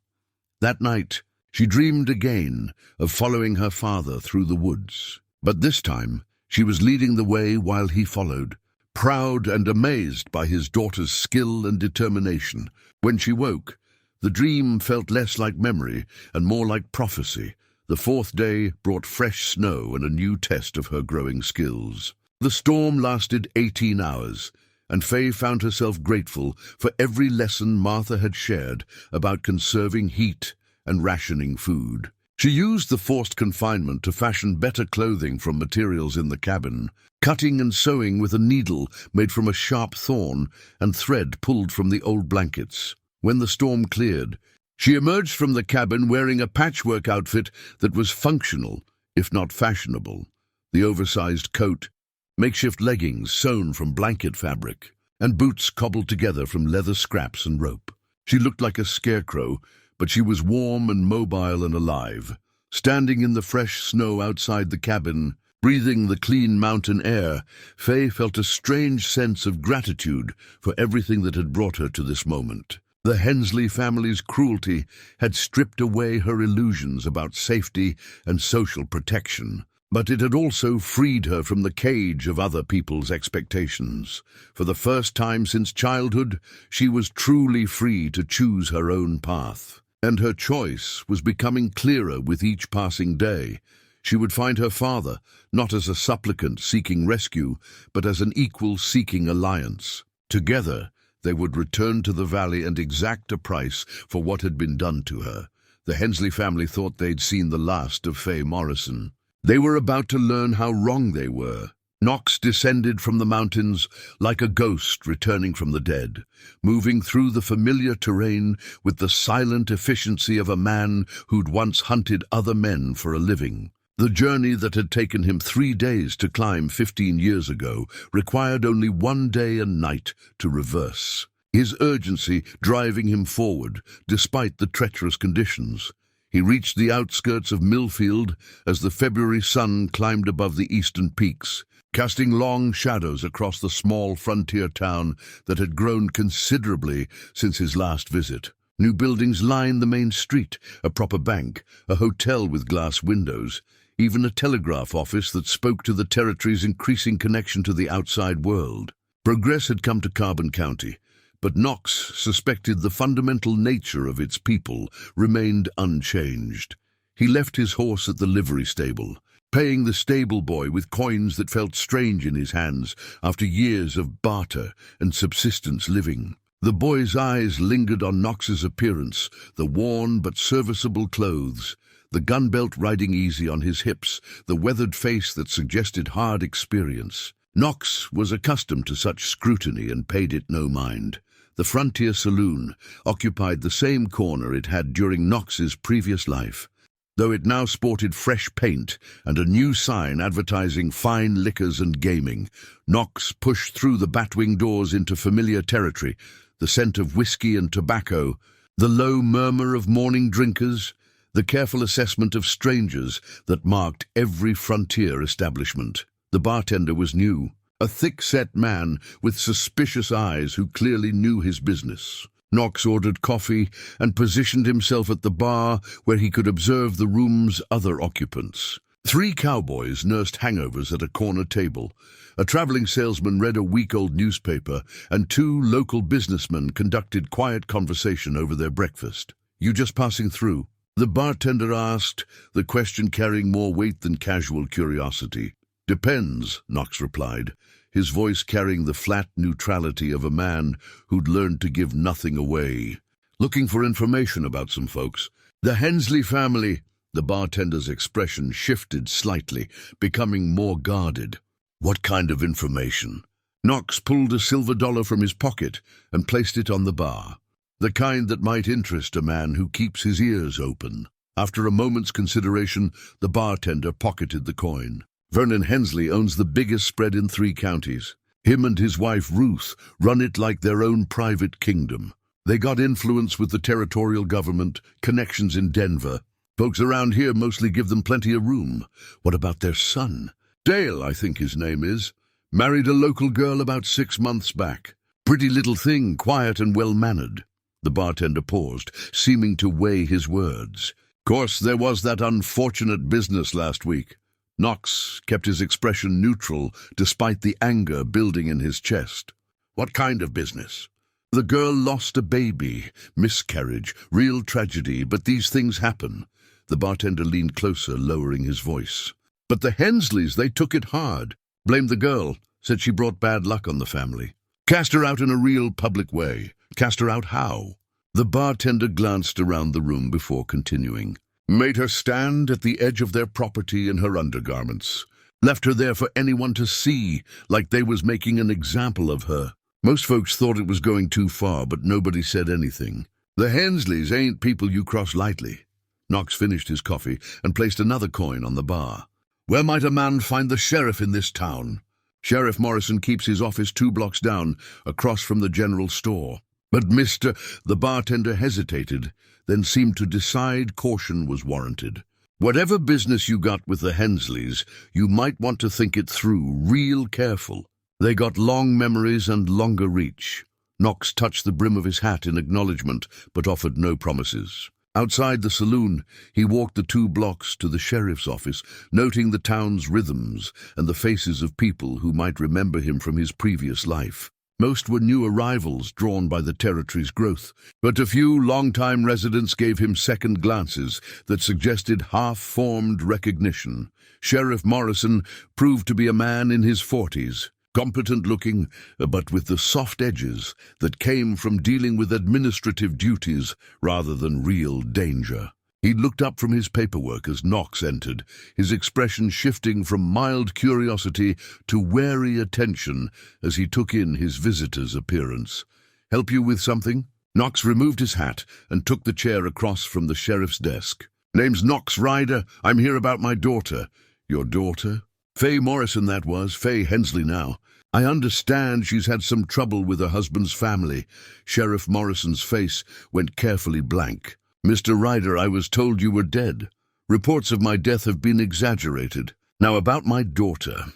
That night, she dreamed again of following her father through the woods. But this time, she was leading the way while he followed, proud and amazed by his daughter's skill and determination. When she woke, the dream felt less like memory and more like prophecy. The fourth day brought fresh snow and a new test of her growing skills. The storm lasted 18 hours, and Faye found herself grateful for every lesson Martha had shared about conserving heat and rationing food. She used the forced confinement to fashion better clothing from materials in the cabin, cutting and sewing with a needle made from a sharp thorn and thread pulled from the old blankets. When the storm cleared, she emerged from the cabin wearing a patchwork outfit that was functional, if not fashionable. The oversized coat, makeshift leggings sewn from blanket fabric, and boots cobbled together from leather scraps and rope. She looked like a scarecrow, but she was warm and mobile and alive. Standing in the fresh snow outside the cabin, breathing the clean mountain air, Faye felt a strange sense of gratitude for everything that had brought her to this moment. The Hensley family's cruelty had stripped away her illusions about safety and social protection, but it had also freed her from the cage of other people's expectations. For the first time since childhood, she was truly free to choose her own path. And her choice was becoming clearer with each passing day. She would find her father, not as a supplicant seeking rescue, but as an equal seeking alliance. Together, they would return to the valley and exact a price for what had been done to her. The Hensley family thought they'd seen the last of Faye Morrison. They were about to learn how wrong they were. Knox descended from the mountains like a ghost returning from the dead, moving through the familiar terrain with the silent efficiency of a man who'd once hunted other men for a living. The journey that had taken him 3 days to climb 15 years ago required only 1 day and night to reverse, his urgency driving him forward despite the treacherous conditions. He reached the outskirts of Millfield as the February sun climbed above the eastern peaks, casting long shadows across the small frontier town that had grown considerably since his last visit. New buildings lined the main street, a proper bank, a hotel with glass windows, even a telegraph office that spoke to the territory's increasing connection to the outside world. Progress had come to Carbon County, but Knox suspected the fundamental nature of its people remained unchanged. He left his horse at the livery stable, paying the stable boy with coins that felt strange in his hands after years of barter and subsistence living. The boy's eyes lingered on Knox's appearance, the worn but serviceable clothes, the gun belt riding easy on his hips, the weathered face that suggested hard experience. Knox was accustomed to such scrutiny and paid it no mind. The Frontier Saloon occupied the same corner it had during Knox's previous life, though it now sported fresh paint and a new sign advertising fine liquors and gaming. Knox pushed through the batwing doors into familiar territory, the scent of whiskey and tobacco, the low murmur of morning drinkers, the careful assessment of strangers that marked every frontier establishment. The bartender was new, a thick-set man with suspicious eyes who clearly knew his business. Knox ordered coffee and positioned himself at the bar where he could observe the room's other occupants. Three cowboys nursed hangovers at a corner table. A traveling salesman read a week-old newspaper, and two local businessmen conducted quiet conversation over their breakfast. "You just passing through?" the bartender asked, the question carrying more weight than casual curiosity. "Depends," Knox replied, his voice carrying the flat neutrality of a man who'd learned to give nothing away. "Looking for information about some folks. The Hensley family." The bartender's expression shifted slightly, becoming more guarded. "What kind of information?" Knox pulled a silver dollar from his pocket and placed it on the bar. "The kind that might interest a man who keeps his ears open." After a moment's consideration, the bartender pocketed the coin. "Vernon Hensley owns the biggest spread in 3 counties. Him and his wife Ruth run it like their own private kingdom. They got influence with the territorial government, connections in Denver. Folks around here mostly give them plenty of room. What about their son? Dale, I think his name is. Married a local girl about 6 months back. Pretty little thing, quiet and well-mannered." The bartender paused, seeming to weigh his words. "Course, there was that unfortunate business last week." Knox kept his expression neutral, despite the anger building in his chest. "What kind of business?" "The girl lost a baby. Miscarriage. Real tragedy, but these things happen." The bartender leaned closer, lowering his voice. "But the Hensleys, they took it hard. Blamed the girl. Said she brought bad luck on the family. Cast her out in a real public way." "Cast her out how?" The bartender glanced around the room before continuing. "Made her stand at the edge of their property in her undergarments. Left her there for anyone to see, like they was making an example of her. Most folks thought it was going too far, but nobody said anything. The Hensleys ain't people you cross lightly." Knox finished his coffee and placed another coin on the bar. "Where might a man find the sheriff in this town?" "Sheriff Morrison keeps his office 2 blocks down, across from the general store." "But The bartender hesitated, then seemed to decide caution was warranted. "Whatever business you got with the Hensleys, you might want to think it through real careful. They got long memories and longer reach." Knox touched the brim of his hat in acknowledgement, but offered no promises. Outside the saloon, he walked the 2 blocks to the sheriff's office, noting the town's rhythms and the faces of people who might remember him from his previous life. Most were new arrivals drawn by the territory's growth, but a few long-time residents gave him second glances that suggested half-formed recognition. Sheriff Morrison proved to be a man in his 40s, competent-looking, but with the soft edges that came from dealing with administrative duties rather than real danger. He looked up from his paperwork as Knox entered, his expression shifting from mild curiosity to wary attention as he took in his visitor's appearance. "Help you with something?" Knox removed his hat and took the chair across from the sheriff's desk. "Name's Knox Rider. I'm here about my daughter." "Your daughter?" "Faye Morrison, that was. Faye Hensley now. I understand she's had some trouble with her husband's family." Sheriff Morrison's face went carefully blank. "Mr. Rider, I was told you were dead. Reports of my death have been exaggerated. Now about my daughter.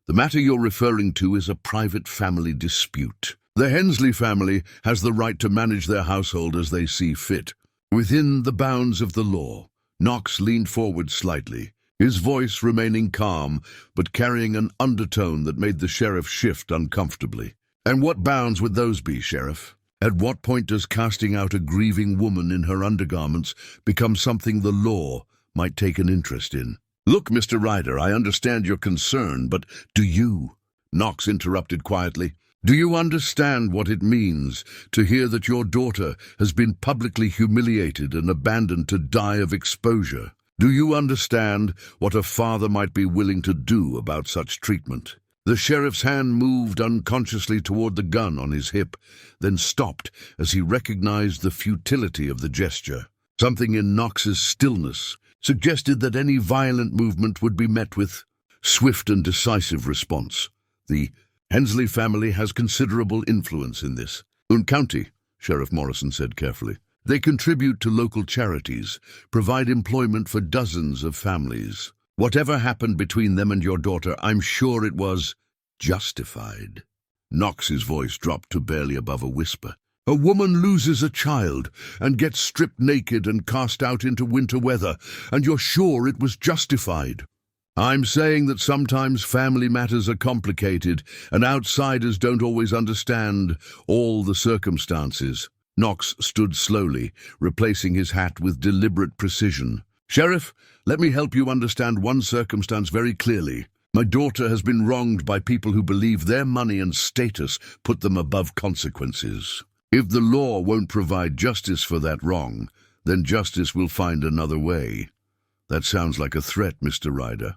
The matter you're referring to is a private family dispute. The Hensley family has the right to manage their household as they see fit, within the bounds of the law." Knox leaned forward slightly, his voice remaining calm, but carrying an undertone that made the sheriff shift uncomfortably. "And what bounds would those be, Sheriff? At what point does casting out a grieving woman in her undergarments become something the law might take an interest in?" "Look, Mr. Rider, I understand your concern, but do you?" Knox interrupted quietly. "Do you understand what it means to hear that your daughter has been publicly humiliated and abandoned to die of exposure? Do you understand what a father might be willing to do about such treatment?" The sheriff's hand moved unconsciously toward the gun on his hip, then stopped as he recognized the futility of the gesture. Something in Knox's stillness suggested that any violent movement would be met with swift and decisive response. "The Hensley family has considerable influence in this county," Sheriff Morrison said carefully. "They contribute to local charities, provide employment for dozens of families. Whatever happened between them and your daughter, I'm sure it was justified." Knox's voice dropped to barely above a whisper. "A woman loses a child and gets stripped naked and cast out into winter weather, and you're sure it was justified?" I'm saying that sometimes family matters are complicated and outsiders don't always understand all the circumstances. Knox stood slowly, replacing his hat with deliberate precision. Sheriff, let me help you understand one circumstance very clearly. My daughter has been wronged by people who believe their money and status put them above consequences. If the law won't provide justice for that wrong, then justice will find another way. That sounds like a threat, Mr. Ryder.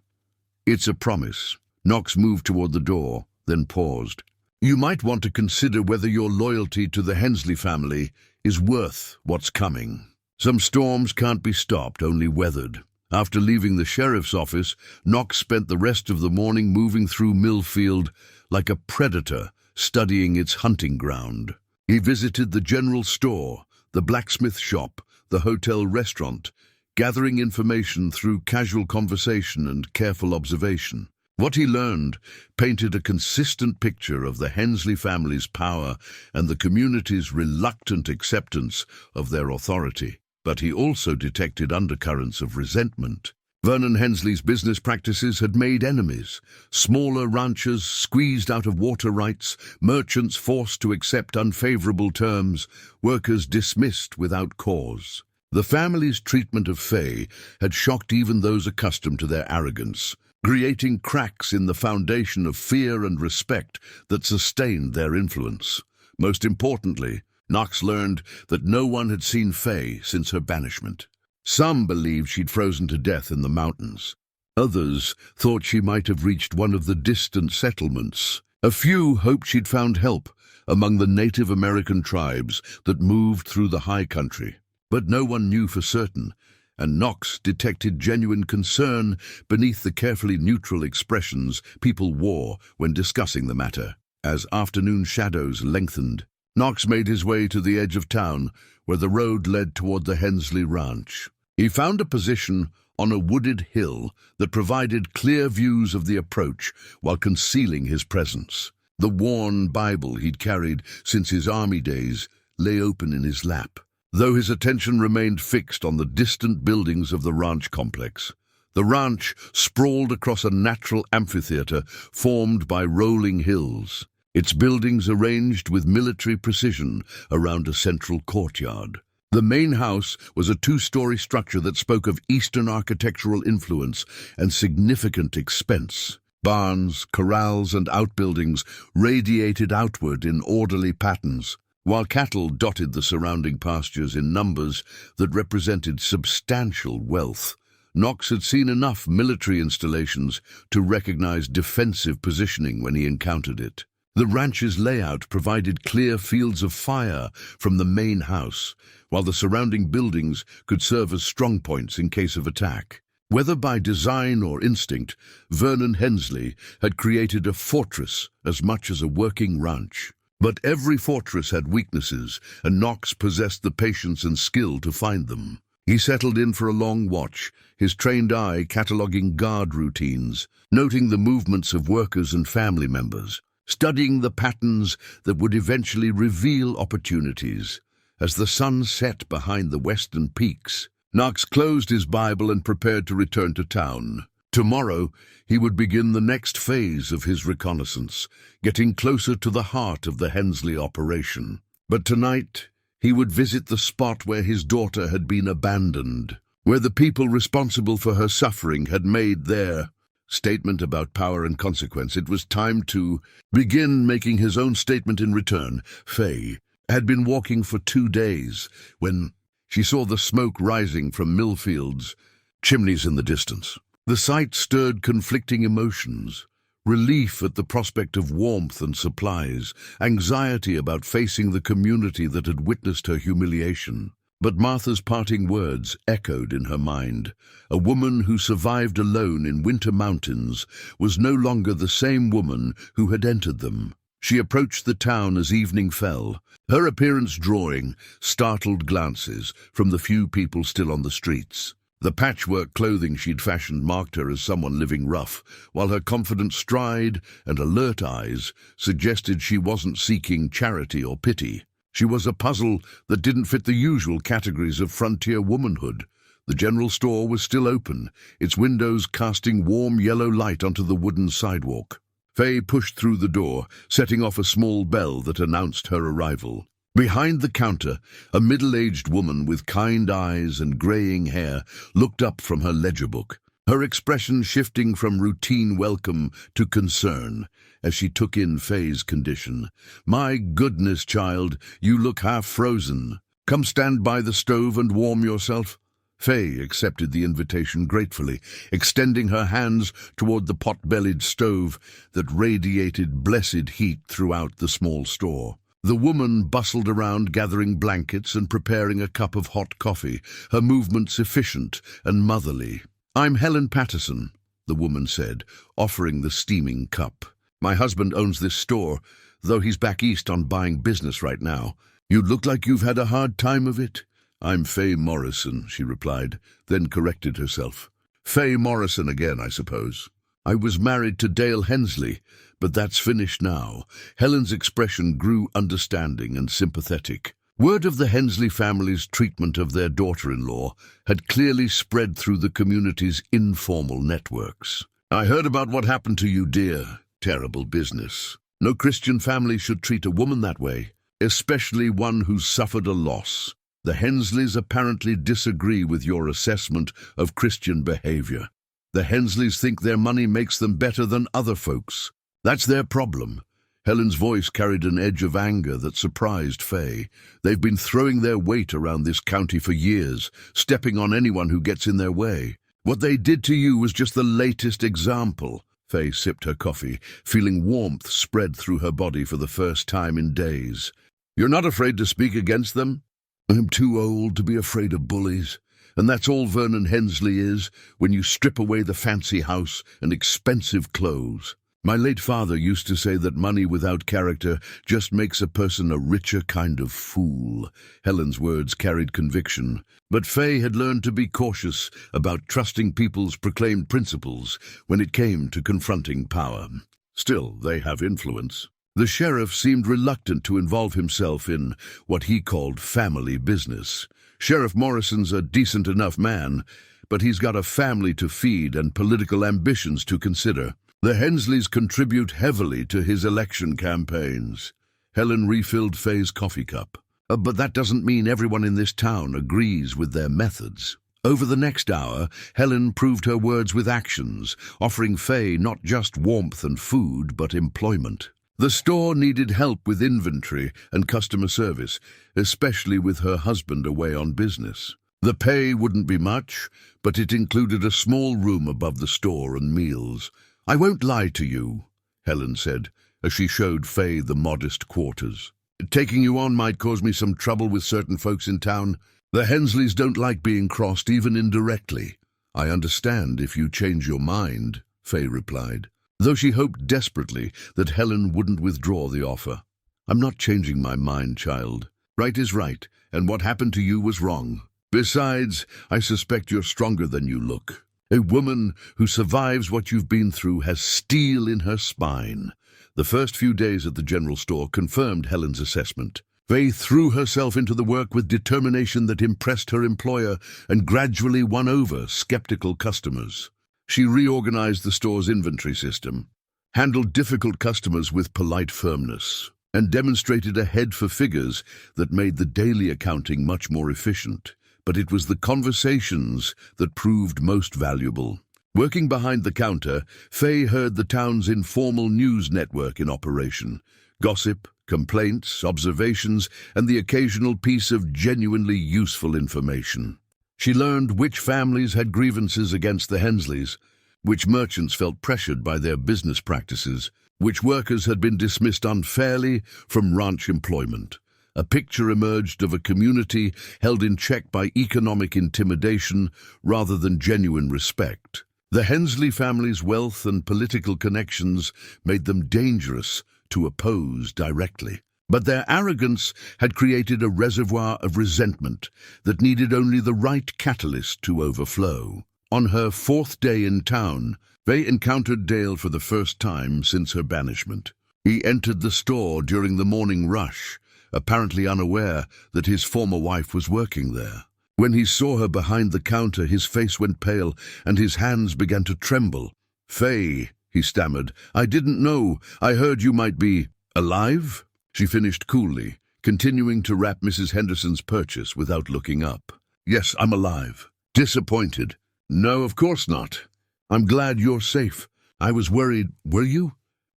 It's a promise. Knox moved toward the door, then paused. You might want to consider whether your loyalty to the Hensley family is worth what's coming. Some storms can't be stopped, only weathered. After leaving the sheriff's office, Knox spent the rest of the morning moving through Millfield like a predator studying its hunting ground. He visited the general store, the blacksmith shop, the hotel restaurant, gathering information through casual conversation and careful observation. What he learned painted a consistent picture of the Hensley family's power and the community's reluctant acceptance of their authority. But he also detected undercurrents of resentment. Vernon Hensley's business practices had made enemies. Smaller ranchers squeezed out of water rights, merchants forced to accept unfavorable terms, workers dismissed without cause. The family's treatment of Faye had shocked even those accustomed to their arrogance, creating cracks in the foundation of fear and respect that sustained their influence. Most importantly, Knox learned that no one had seen Faye since her banishment. Some believed she'd frozen to death in the mountains. Others thought she might have reached one of the distant settlements. A few hoped she'd found help among the Native American tribes that moved through the high country. But no one knew for certain, and Knox detected genuine concern beneath the carefully neutral expressions people wore when discussing the matter. As afternoon shadows lengthened, Knox made his way to the edge of town, where the road led toward the Hensley ranch. He found a position on a wooded hill that provided clear views of the approach while concealing his presence. The worn Bible he'd carried since his army days lay open in his lap, though his attention remained fixed on the distant buildings of the ranch complex. The ranch sprawled across a natural amphitheater formed by rolling hills, its buildings arranged with military precision around a central courtyard. The main house was a two-story structure that spoke of Eastern architectural influence and significant expense. Barns, corrals, and outbuildings radiated outward in orderly patterns, while cattle dotted the surrounding pastures in numbers that represented substantial wealth. Knox had seen enough military installations to recognize defensive positioning when he encountered it. The ranch's layout provided clear fields of fire from the main house, while the surrounding buildings could serve as strongpoints in case of attack. Whether by design or instinct, Vernon Hensley had created a fortress as much as a working ranch. But every fortress had weaknesses, and Knox possessed the patience and skill to find them. He settled in for a long watch, his trained eye cataloging guard routines, noting the movements of workers and family members, studying the patterns that would eventually reveal opportunities. As the sun set behind the western peaks, Knox closed his Bible and prepared to return to town. Tomorrow, he would begin the next phase of his reconnaissance, getting closer to the heart of the Hensley operation. But tonight, he would visit the spot where his daughter had been abandoned, where the people responsible for her suffering had made their statement about power and consequence. It was time to begin making his own statement in return. Faye had been walking for 2 days when she saw the smoke rising from Millfield's chimneys in the distance. The sight stirred conflicting emotions: relief at the prospect of warmth and supplies, anxiety about facing the community that had witnessed her humiliation. But Martha's parting words echoed in her mind. A woman who survived alone in winter mountains was no longer the same woman who had entered them. She approached the town as evening fell, her appearance drawing startled glances from the few people still on the streets. The patchwork clothing she'd fashioned marked her as someone living rough, while her confident stride and alert eyes suggested she wasn't seeking charity or pity. She was a puzzle that didn't fit the usual categories of frontier womanhood. The general store was still open, its windows casting warm yellow light onto the wooden sidewalk. Faye pushed through the door, setting off a small bell that announced her arrival. Behind the counter, a middle-aged woman with kind eyes and graying hair looked up from her ledger book, her expression shifting from routine welcome to concern as she took in Faye's condition. "My goodness, child, you look half frozen. Come stand by the stove and warm yourself." Faye accepted the invitation gratefully, extending her hands toward the pot-bellied stove that radiated blessed heat throughout the small store. The woman bustled around gathering blankets and preparing a cup of hot coffee, her movements efficient and motherly. "I'm Helen Patterson," the woman said, offering the steaming cup. "My husband owns this store, though he's back east on buying business right now. You look like you've had a hard time of it." "I'm Faye Morrison," she replied, then corrected herself. "Faye Morrison again, I suppose. I was married to Dale Hensley, but that's finished now." Helen's expression grew understanding and sympathetic. Word of the Hensley family's treatment of their daughter-in-law had clearly spread through the community's informal networks. "I heard about what happened to you, dear. Terrible business. No Christian family should treat a woman that way, especially one who's suffered a loss. The Hensleys apparently disagree with your assessment of Christian behavior. The Hensleys think their money makes them better than other folks. That's their problem." Helen's voice carried an edge of anger that surprised Faye. "They've been throwing their weight around this county for years, stepping on anyone who gets in their way. What they did to you was just the latest example." Faye sipped her coffee, feeling warmth spread through her body for the first time in days. "You're not afraid to speak against them?" "I'm too old to be afraid of bullies, and that's all Vernon Hensley is when you strip away the fancy house and expensive clothes. My late father used to say that money without character just makes a person a richer kind of fool." Helen's words carried conviction, but Faye had learned to be cautious about trusting people's proclaimed principles when it came to confronting power. Still, they have influence. The sheriff seemed reluctant to involve himself in what he called family business. "Sheriff Morrison's a decent enough man, but he's got a family to feed and political ambitions to consider. The Hensleys contribute heavily to his election campaigns." Helen refilled Faye's coffee cup. "But that doesn't mean everyone in this town agrees with their methods." Over the next hour, Helen proved her words with actions, offering Faye not just warmth and food, but employment. The store needed help with inventory and customer service, especially with her husband away on business. The pay wouldn't be much, but it included a small room above the store and meals. "I won't lie to you," Helen said, as she showed Faye the modest quarters. "Taking you on might cause me some trouble with certain folks in town. The Hensleys don't like being crossed, even indirectly." "I understand if you change your mind," Faye replied, though she hoped desperately that Helen wouldn't withdraw the offer. "I'm not changing my mind, child. Right is right, and what happened to you was wrong. Besides, I suspect you're stronger than you look. A woman who survives what you've been through has steel in her spine." The first few days at the general store confirmed Helen's assessment. Faye threw herself into the work with determination that impressed her employer and gradually won over skeptical customers. She reorganized the store's inventory system, handled difficult customers with polite firmness, and demonstrated a head for figures that made the daily accounting much more efficient. But it was the conversations that proved most valuable. Working behind the counter, Faye heard the town's informal news network in operation. Gossip, complaints, observations, and the occasional piece of genuinely useful information. She learned which families had grievances against the Hensleys, which merchants felt pressured by their business practices, which workers had been dismissed unfairly from ranch employment. A picture emerged of a community held in check by economic intimidation rather than genuine respect. The Hensley family's wealth and political connections made them dangerous to oppose directly. But their arrogance had created a reservoir of resentment that needed only the right catalyst to overflow. On her fourth day in town, Faye encountered Dale for the first time since her banishment. He entered the store during the morning rush, apparently unaware that his former wife was working there. When he saw her behind the counter, his face went pale and his hands began to tremble. "Faye," he stammered, "I didn't know. I heard you might be alive?" She finished coolly, continuing to wrap Mrs. Henderson's purchase without looking up. "Yes, I'm alive." Disappointed. "No, of course not. I'm glad you're safe. I was worried, were you?"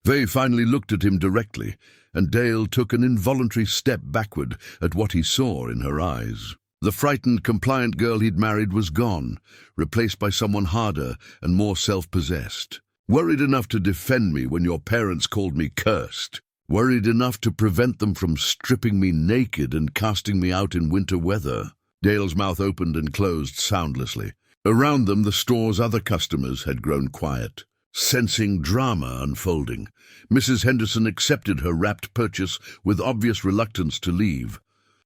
Faye finally looked at him directly, and Dale took an involuntary step backward at what he saw in her eyes. The frightened, compliant girl he'd married was gone, replaced by someone harder and more self-possessed. "Worried enough to defend me when your parents called me cursed. Worried enough to prevent them from stripping me naked and casting me out in winter weather." Dale's mouth opened and closed soundlessly. Around them, the store's other customers had grown quiet, sensing drama unfolding. Mrs. Henderson accepted her wrapped purchase with obvious reluctance to leave,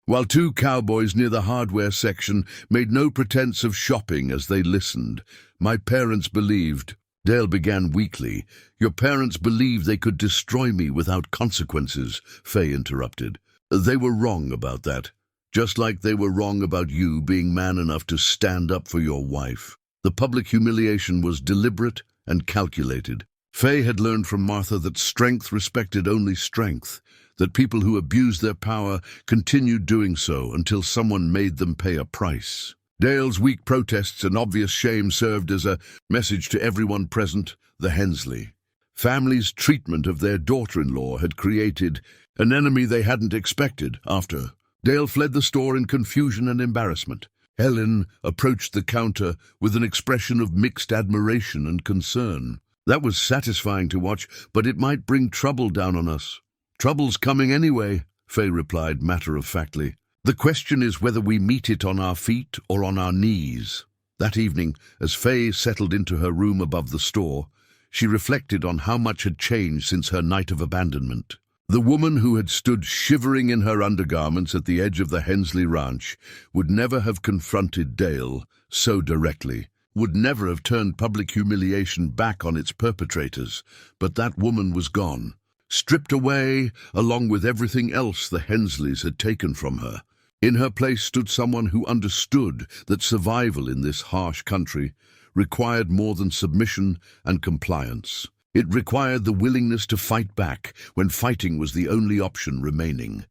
while two cowboys near the hardware section made no pretense of shopping as they listened. "My parents believed," Dale began weakly. "Your parents believed they could destroy me without consequences," Faye interrupted. "They were wrong about that. Just like they were wrong about you being man enough to stand up for your wife. The public humiliation was deliberate and calculated. Faye had learned from Martha that strength respected only strength, that people who abused their power continued doing so until someone made them pay a price. Dale's weak protests and obvious shame served as a message to everyone present. The Hensley family's treatment of their daughter-in-law had created an enemy they hadn't expected. After Dale fled the store in confusion and embarrassment, Helen approached the counter with an expression of mixed admiration and concern. "That was satisfying to watch, but it might bring trouble down on us." "Trouble's coming anyway," Faye replied matter-of-factly. "The question is whether we meet it on our feet or on our knees." That evening, as Faye settled into her room above the store, she reflected on how much had changed since her night of abandonment. The woman who had stood shivering in her undergarments at the edge of the Hensley ranch would never have confronted Dale so directly, would never have turned public humiliation back on its perpetrators. But that woman was gone, stripped away along with everything else the Hensleys had taken from her. In her place stood someone who understood that survival in this harsh country required more than submission and compliance. It required the willingness to fight back when fighting was the only option remaining.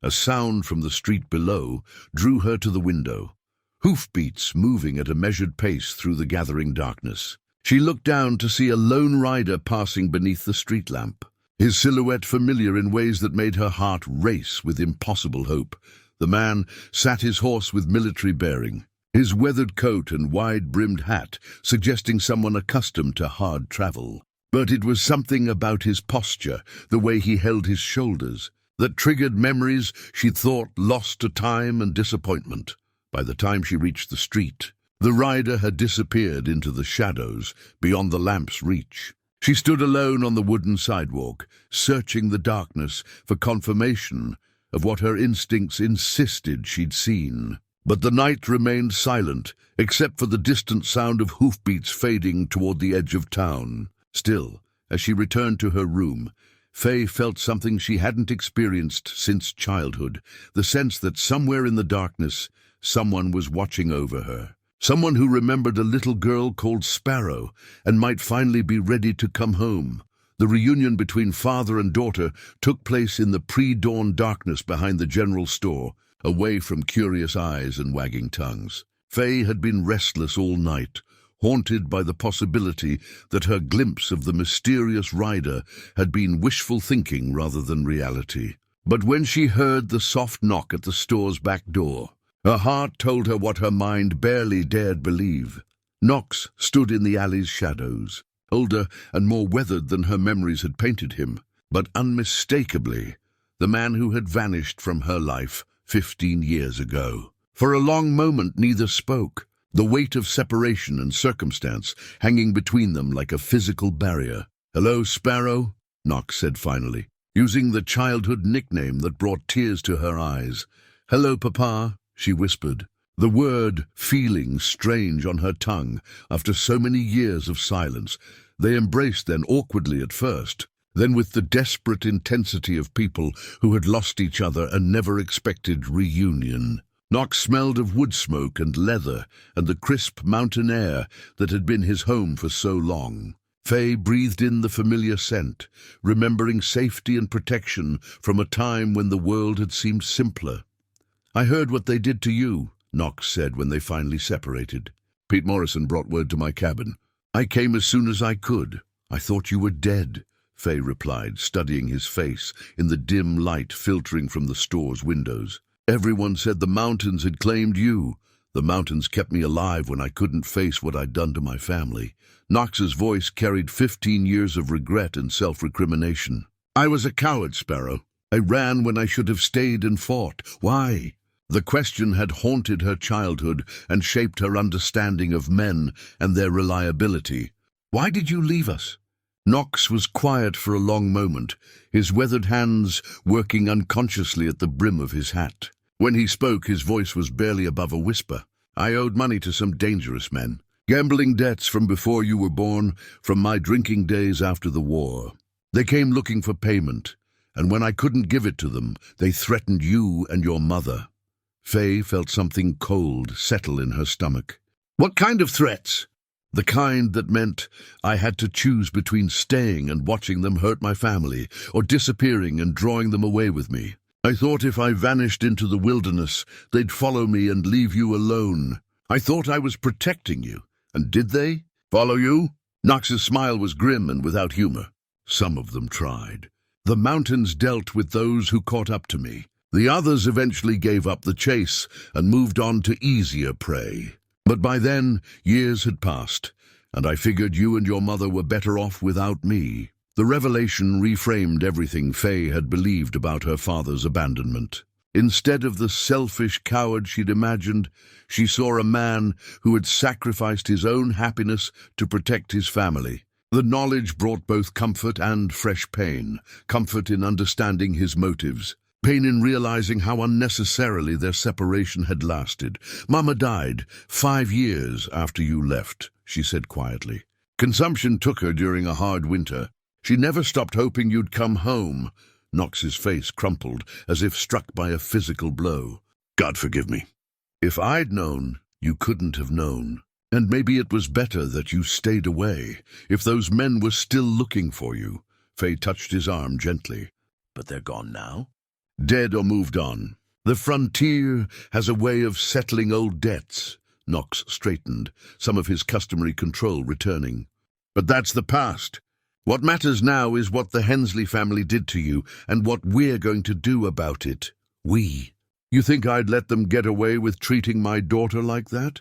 A sound from the street below drew her to the window, hoofbeats moving at a measured pace through the gathering darkness. She looked down to see a lone rider passing beneath the street lamp, his silhouette familiar in ways that made her heart race with impossible hope. The man sat his horse with military bearing, his weathered coat and wide-brimmed hat suggesting someone accustomed to hard travel. But it was something about his posture, the way he held his shoulders, that triggered memories she'd thought lost to time and disappointment. By the time she reached the street, the rider had disappeared into the shadows beyond the lamp's reach. She stood alone on the wooden sidewalk, searching the darkness for confirmation of what her instincts insisted she'd seen. But the night remained silent, except for the distant sound of hoofbeats fading toward the edge of town. Still, as she returned to her room, Faye felt something she hadn't experienced since childhood, the sense that somewhere in the darkness, someone was watching over her. Someone who remembered a little girl called Sparrow and might finally be ready to come home. The reunion between father and daughter took place in the pre-dawn darkness behind the general store, away from curious eyes and wagging tongues. Faye had been restless all night, haunted by the possibility that her glimpse of the mysterious rider had been wishful thinking rather than reality. But when she heard the soft knock at the store's back door, her heart told her what her mind barely dared believe. Knox stood in the alley's shadows, older and more weathered than her memories had painted him, but unmistakably the man who had vanished from her life 15 years ago. For a long moment neither spoke, the weight of separation and circumstance hanging between them like a physical barrier. "Hello, Sparrow," Knox said finally, using the childhood nickname that brought tears to her eyes. "Hello, Papa," she whispered, the word feeling strange on her tongue after so many years of silence. They embraced then awkwardly at first, then with the desperate intensity of people who had lost each other and never expected reunion. Knox smelled of wood smoke and leather and the crisp mountain air that had been his home for so long. Faye breathed in the familiar scent, remembering safety and protection from a time when the world had seemed simpler. "I heard what they did to you," Knox said when they finally separated. "Pete Morrison brought word to my cabin. I came as soon as I could. I thought you were dead," Faye replied, studying his face in the dim light filtering from the store's windows. "Everyone said the mountains had claimed you. The mountains kept me alive when I couldn't face what I'd done to my family." Knox's voice carried 15 years of regret and self-recrimination. "I was a coward, Sparrow. I ran when I should have stayed and fought. Why?" The question had haunted her childhood and shaped her understanding of men and their reliability. "Why did you leave us?" Knox was quiet for a long moment, his weathered hands working unconsciously at the brim of his hat. When he spoke, his voice was barely above a whisper. "I owed money to some dangerous men. Gambling debts from before you were born, from my drinking days after the war. They came looking for payment, and when I couldn't give it to them, they threatened you and your mother." Faye felt something cold settle in her stomach. "What kind of threats?" "The kind that meant I had to choose between staying and watching them hurt my family, or disappearing and drawing them away with me. I thought if I vanished into the wilderness, they'd follow me and leave you alone. I thought I was protecting you. And did they? Follow you?" Knox's smile was grim and without humor. "Some of them tried. The mountains dealt with those who caught up to me. The others eventually gave up the chase and moved on to easier prey. But by then, years had passed, and I figured you and your mother were better off without me." The revelation reframed everything Faye had believed about her father's abandonment. Instead of the selfish coward she'd imagined, she saw a man who had sacrificed his own happiness to protect his family. The knowledge brought both comfort and fresh pain, comfort in understanding his motives, pain in realizing how unnecessarily their separation had lasted. "Mama died 5 years after you left," she said quietly. "Consumption took her during a hard winter. She never stopped hoping you'd come home." Knox's face crumpled, as if struck by a physical blow. "God forgive me. If I'd known, you couldn't have known. And maybe it was better that you stayed away, if those men were still looking for you." Faye touched his arm gently. "But they're gone now? Dead or moved on. The frontier has a way of settling old debts." Knox straightened, some of his customary control returning. "But that's the past. What matters now is what the Hensley family did to you and what we're going to do about it. We. You think I'd let them get away with treating my daughter like that?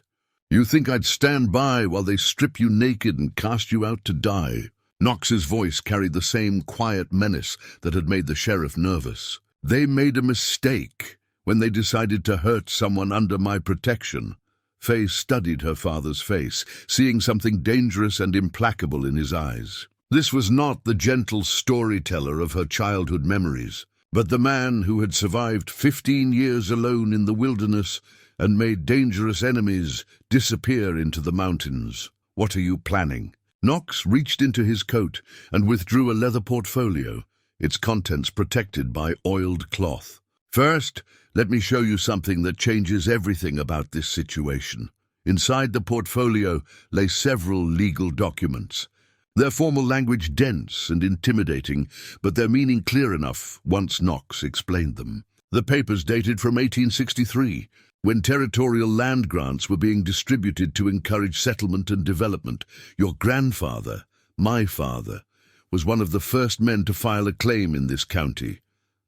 You think I'd stand by while they strip you naked and cast you out to die?" Knox's voice carried the same quiet menace that had made the sheriff nervous. "They made a mistake when they decided to hurt someone under my protection." Faye studied her father's face, seeing something dangerous and implacable in his eyes. This was not the gentle storyteller of her childhood memories, but the man who had survived 15 years alone in the wilderness and made dangerous enemies disappear into the mountains. "What are you planning?" Knox reached into his coat and withdrew a leather portfolio, its contents protected by oiled cloth. "First, let me show you something that changes everything about this situation." Inside the portfolio lay several legal documents. Their formal language dense and intimidating, but their meaning clear enough once Knox explained them. The papers dated from 1863, when territorial land grants were being distributed to encourage settlement and development. Your grandfather, my father, was one of the first men to file a claim in this county,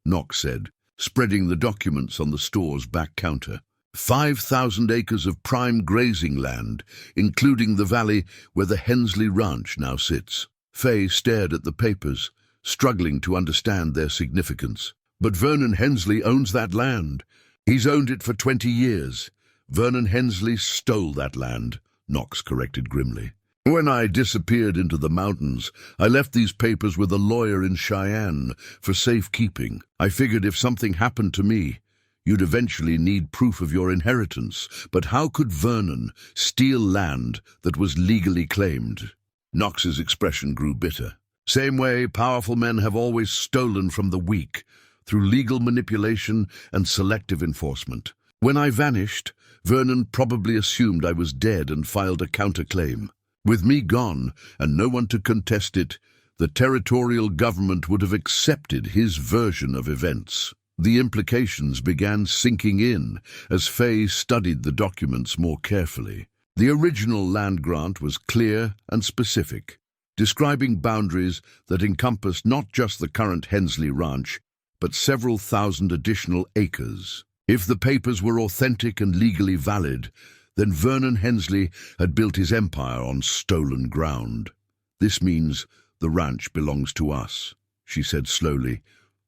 Knox said, spreading the documents on the store's back counter. 5,000 acres of prime grazing land, including the valley where the Hensley Ranch now sits. Faye stared at the papers, struggling to understand their significance. "But Vernon Hensley owns that land. He's owned it for 20 years. Vernon Hensley stole that land," Knox corrected grimly. "When I disappeared into the mountains, I left these papers with a lawyer in Cheyenne for safekeeping. I figured if something happened to me, you'd eventually need proof of your inheritance. But how could Vernon steal land that was legally claimed?" Knox's expression grew bitter. "Same way powerful men have always stolen from the weak, through legal manipulation and selective enforcement. When I vanished, Vernon probably assumed I was dead and filed a counterclaim. With me gone, and no one to contest it, the territorial government would have accepted his version of events. The implications began sinking in as Faye studied the documents more carefully. The original land grant was clear and specific, describing boundaries that encompassed not just the current Hensley Ranch, but several thousand additional acres. If the papers were authentic and legally valid, then Vernon Hensley had built his empire on stolen ground. "This means the ranch belongs to us," she said slowly.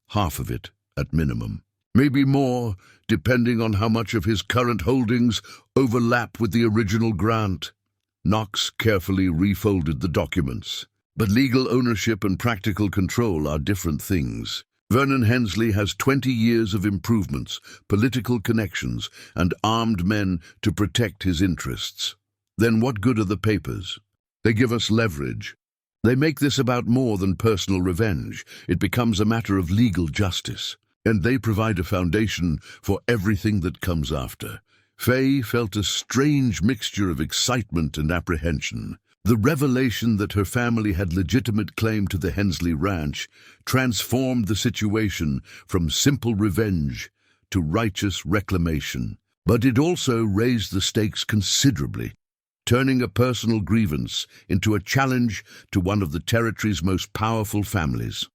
"Half of it, at minimum. Maybe more, depending on how much of his current holdings overlap with the original grant." Knox carefully refolded the documents. But legal ownership and practical control are different things. Vernon Hensley has 20 years of improvements, political connections, and armed men to protect his interests. Then what good are the papers? They give us leverage. They make this about more than personal revenge. It becomes a matter of legal justice. And they provide a foundation for everything that comes after. Faye felt a strange mixture of excitement and apprehension. The revelation that her family had legitimate claim to the Hensley Ranch transformed the situation from simple revenge to righteous reclamation. But it also raised the stakes considerably, turning a personal grievance into a challenge to one of the territory's most powerful families.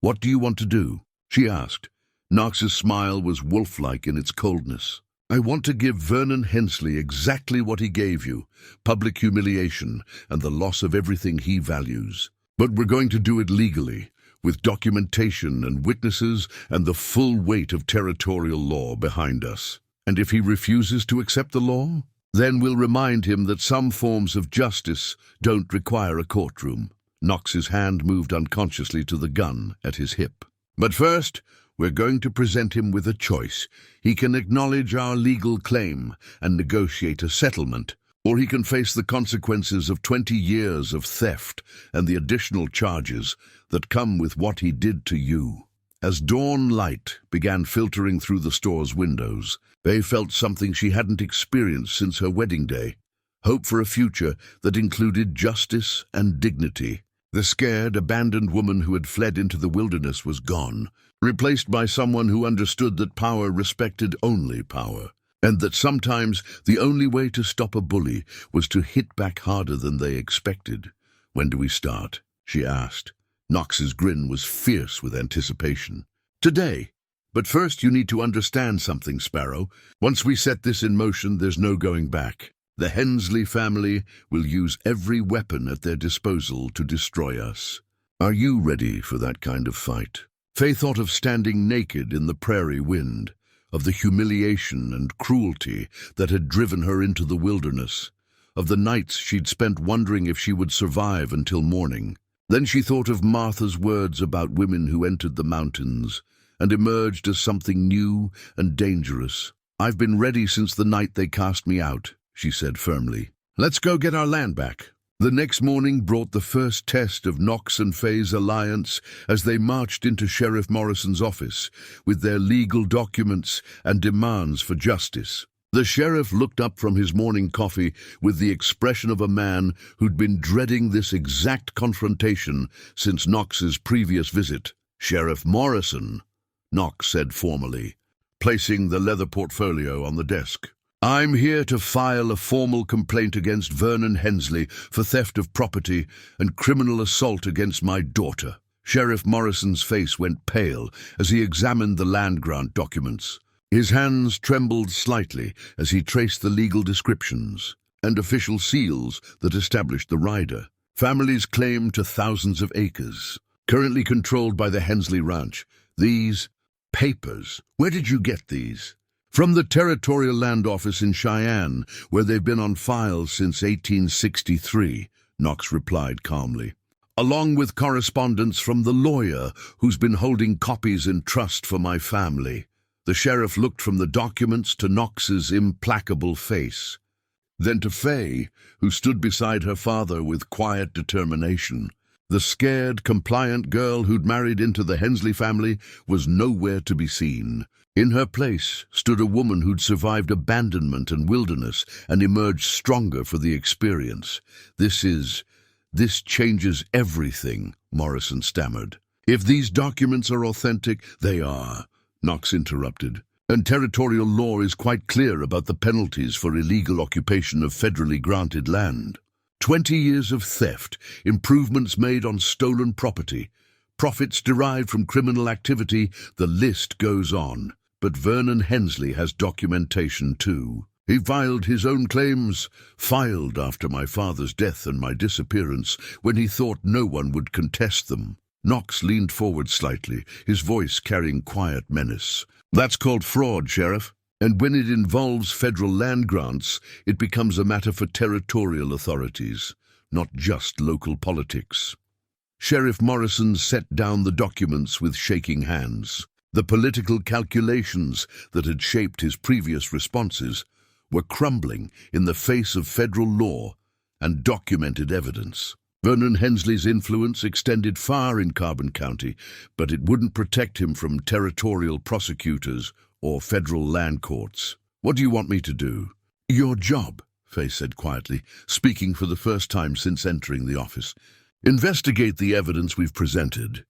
"What do you want to do?" she asked. Knox's smile was wolf-like in its coldness. "I want to give Vernon Hensley exactly what he gave you, public humiliation and the loss of everything he values. But we're going to do it legally, with documentation and witnesses and the full weight of territorial law behind us. And if he refuses to accept the law, then we'll remind him that some forms of justice don't require a courtroom." Knox's hand moved unconsciously to the gun at his hip. "But first, we're going to present him with a choice. He can acknowledge our legal claim and negotiate a settlement, or he can face the consequences of 20 years of theft and the additional charges that come with what he did to you." As dawn light began filtering through the store's windows, Faye felt something she hadn't experienced since her wedding day. Hope for a future that included justice and dignity. The scared, abandoned woman who had fled into the wilderness was gone, replaced by someone who understood that power respected only power, and that sometimes the only way to stop a bully was to hit back harder than they expected. "When do we start?" she asked. Knox's grin was fierce with anticipation. "Today. But first you need to understand something, Sparrow. Once we set this in motion, there's no going back. The Hensley family will use every weapon at their disposal to destroy us. Are you ready for that kind of fight?" Faye thought of standing naked in the prairie wind, of the humiliation and cruelty that had driven her into the wilderness, of the nights she'd spent wondering if she would survive until morning. Then she thought of Martha's words about women who entered the mountains and emerged as something new and dangerous. "I've been ready since the night they cast me out," she said firmly. "Let's go get our land back." The next morning brought the first test of Knox and Faye's alliance as they marched into Sheriff Morrison's office with their legal documents and demands for justice. The sheriff looked up from his morning coffee with the expression of a man who'd been dreading this exact confrontation since Knox's previous visit. "Sheriff Morrison," Knox said formally, placing the leather portfolio on the desk. "I'm here to file a formal complaint against Vernon Hensley for theft of property and criminal assault against my daughter." Sheriff Morrison's face went pale as he examined the land grant documents. His hands trembled slightly as he traced the legal descriptions and official seals that established the rider. Families claim to thousands of acres, currently controlled by the Hensley Ranch. "These papers, where did you get these?" "From the Territorial Land Office in Cheyenne, where they've been on file since 1863, Knox replied calmly. "Along with correspondence from the lawyer who's been holding copies in trust for my family." The sheriff looked from the documents to Knox's implacable face, then to Faye, who stood beside her father with quiet determination. The scared, compliant girl who'd married into the Hensley family was nowhere to be seen. In her place stood a woman who'd survived abandonment and wilderness and emerged stronger for the experience. This changes everything," Morrison stammered. "If these documents are authentic, they are," Knox interrupted. "And territorial law is quite clear about the penalties for illegal occupation of federally granted land. 20 years of theft, improvements made on stolen property, profits derived from criminal activity, the list goes on. But Vernon Hensley has documentation too. He filed his own claims, filed after my father's death and my disappearance, when he thought no one would contest them." Knox leaned forward slightly, his voice carrying quiet menace. "That's called fraud, Sheriff. And when it involves federal land grants, it becomes a matter for territorial authorities, not just local politics." Sheriff Morrison set down the documents with shaking hands. The political calculations that had shaped his previous responses were crumbling in the face of federal law and documented evidence. Vernon Hensley's influence extended far in Carbon County, but it wouldn't protect him from territorial prosecutors or federal land courts. "What do you want me to do?" "Your job," Faye said quietly, speaking for the first time since entering the office. "Investigate the evidence we've presented.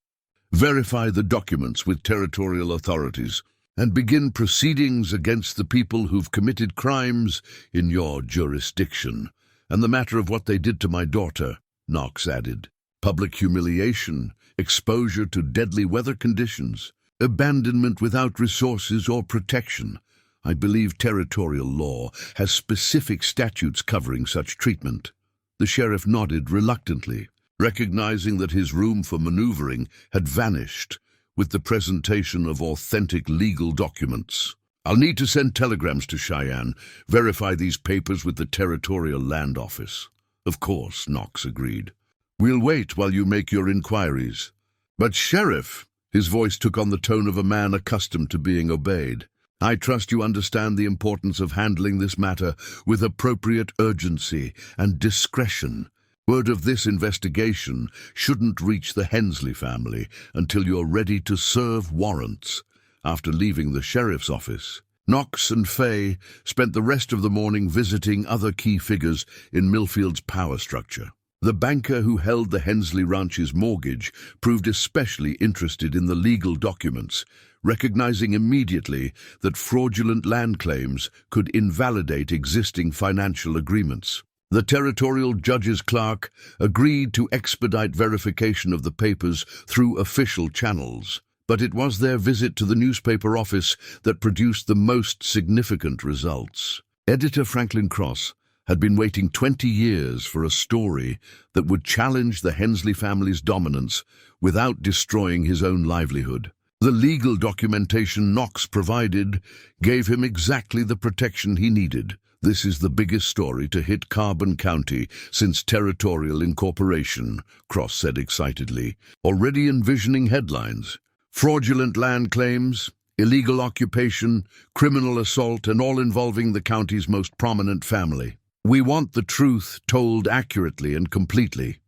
Verify the documents with territorial authorities, and begin proceedings against the people who've committed crimes in your jurisdiction. And the matter of what they did to my daughter," Knox added. "Public humiliation, exposure to deadly weather conditions, abandonment without resources or protection. I believe territorial law has specific statutes covering such treatment." The sheriff nodded reluctantly, recognizing that his room for maneuvering had vanished with the presentation of authentic legal documents. "I'll need to send telegrams to Cheyenne, verify these papers with the Territorial Land Office." "Of course," Knox agreed. "We'll wait while you make your inquiries." "But, Sheriff," his voice took on the tone of a man accustomed to being obeyed, "I trust you understand the importance of handling this matter with appropriate urgency and discretion. Word of this investigation shouldn't reach the Hensley family until you're ready to serve warrants." After leaving the sheriff's office, Knox and Faye spent the rest of the morning visiting other key figures in Millfield's power structure. The banker who held the Hensley Ranch's mortgage proved especially interested in the legal documents, recognizing immediately that fraudulent land claims could invalidate existing financial agreements. The territorial judge's clerk agreed to expedite verification of the papers through official channels, but it was their visit to the newspaper office that produced the most significant results. Editor Franklin Cross had been waiting 20 years for a story that would challenge the Hensley family's dominance without destroying his own livelihood. The legal documentation Knox provided gave him exactly the protection he needed. "This is the biggest story to hit Carbon County since territorial incorporation," Cross said excitedly, already envisioning headlines. "Fraudulent land claims, illegal occupation, criminal assault, and all involving the county's most prominent family. We want the truth told accurately and completely,"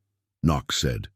Knox said.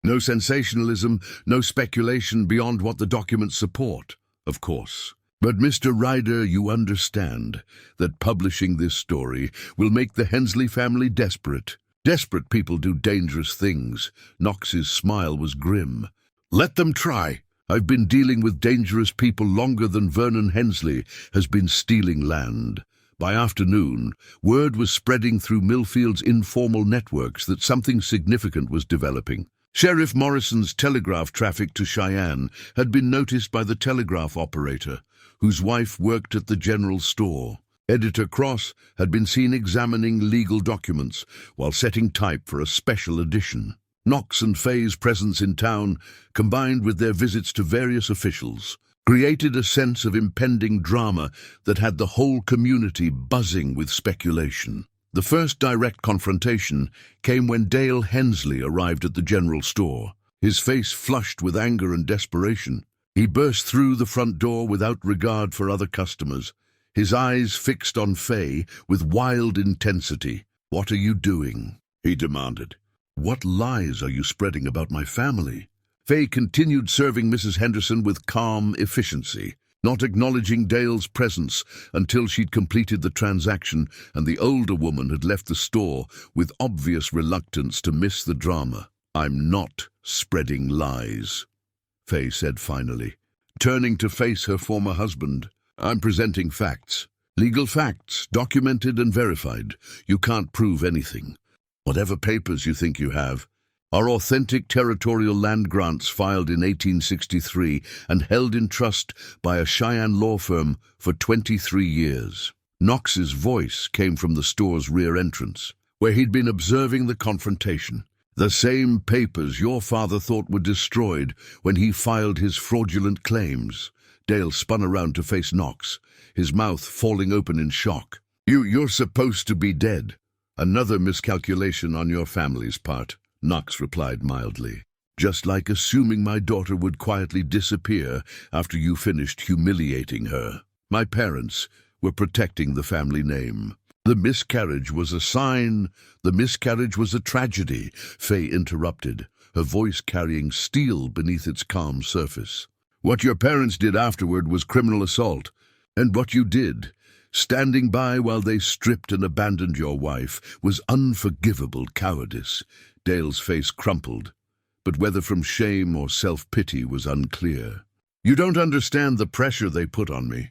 "No sensationalism, no speculation beyond what the documents support, of course. But, Mr. Rider, you understand that publishing this story will make the Hensley family desperate. Desperate people do dangerous things." Knox's smile was grim. "Let them try. I've been dealing with dangerous people longer than Vernon Hensley has been stealing land." By afternoon, word was spreading through Millfield's informal networks that something significant was developing. Sheriff Morrison's telegraph traffic to Cheyenne had been noticed by the telegraph operator, whose wife worked at the general store. Editor Cross had been seen examining legal documents while setting type for a special edition. Knox and Faye's presence in town, combined with their visits to various officials, created a sense of impending drama that had the whole community buzzing with speculation. The first direct confrontation came when Dale Hensley arrived at the general store, his face flushed with anger and desperation. He burst through the front door without regard for other customers, his eyes fixed on Faye with wild intensity. "What are you doing?" he demanded. What lies are you spreading about my family? Faye continued serving Mrs. Henderson with calm efficiency, not acknowledging Dale's presence until she'd completed the transaction and the older woman had left the store with obvious reluctance to miss the drama. "I'm not spreading lies," Faye said finally, turning to face her former husband. "I'm presenting facts. Legal facts, documented and verified. You can't prove anything. Whatever papers you think you have are authentic territorial land grants filed in 1863 and held in trust by a Cheyenne law firm for 23 years. Knox's voice came from the store's rear entrance, where he'd been observing the confrontation. "The same papers your father thought were destroyed when he filed his fraudulent claims." Dale spun around to face Knox, his mouth falling open in shock. You're supposed to be dead. Another miscalculation on your family's part," Knox replied mildly. "Just like assuming my daughter would quietly disappear after you finished humiliating her. My parents were protecting the family name. The miscarriage was a sign. The miscarriage was a tragedy," Faye interrupted, her voice carrying steel beneath its calm surface. "What your parents did afterward was criminal assault. And what you did, standing by while they stripped and abandoned your wife, was unforgivable cowardice." Dale's face crumpled, but whether from shame or self-pity was unclear. "You don't understand the pressure they put on me."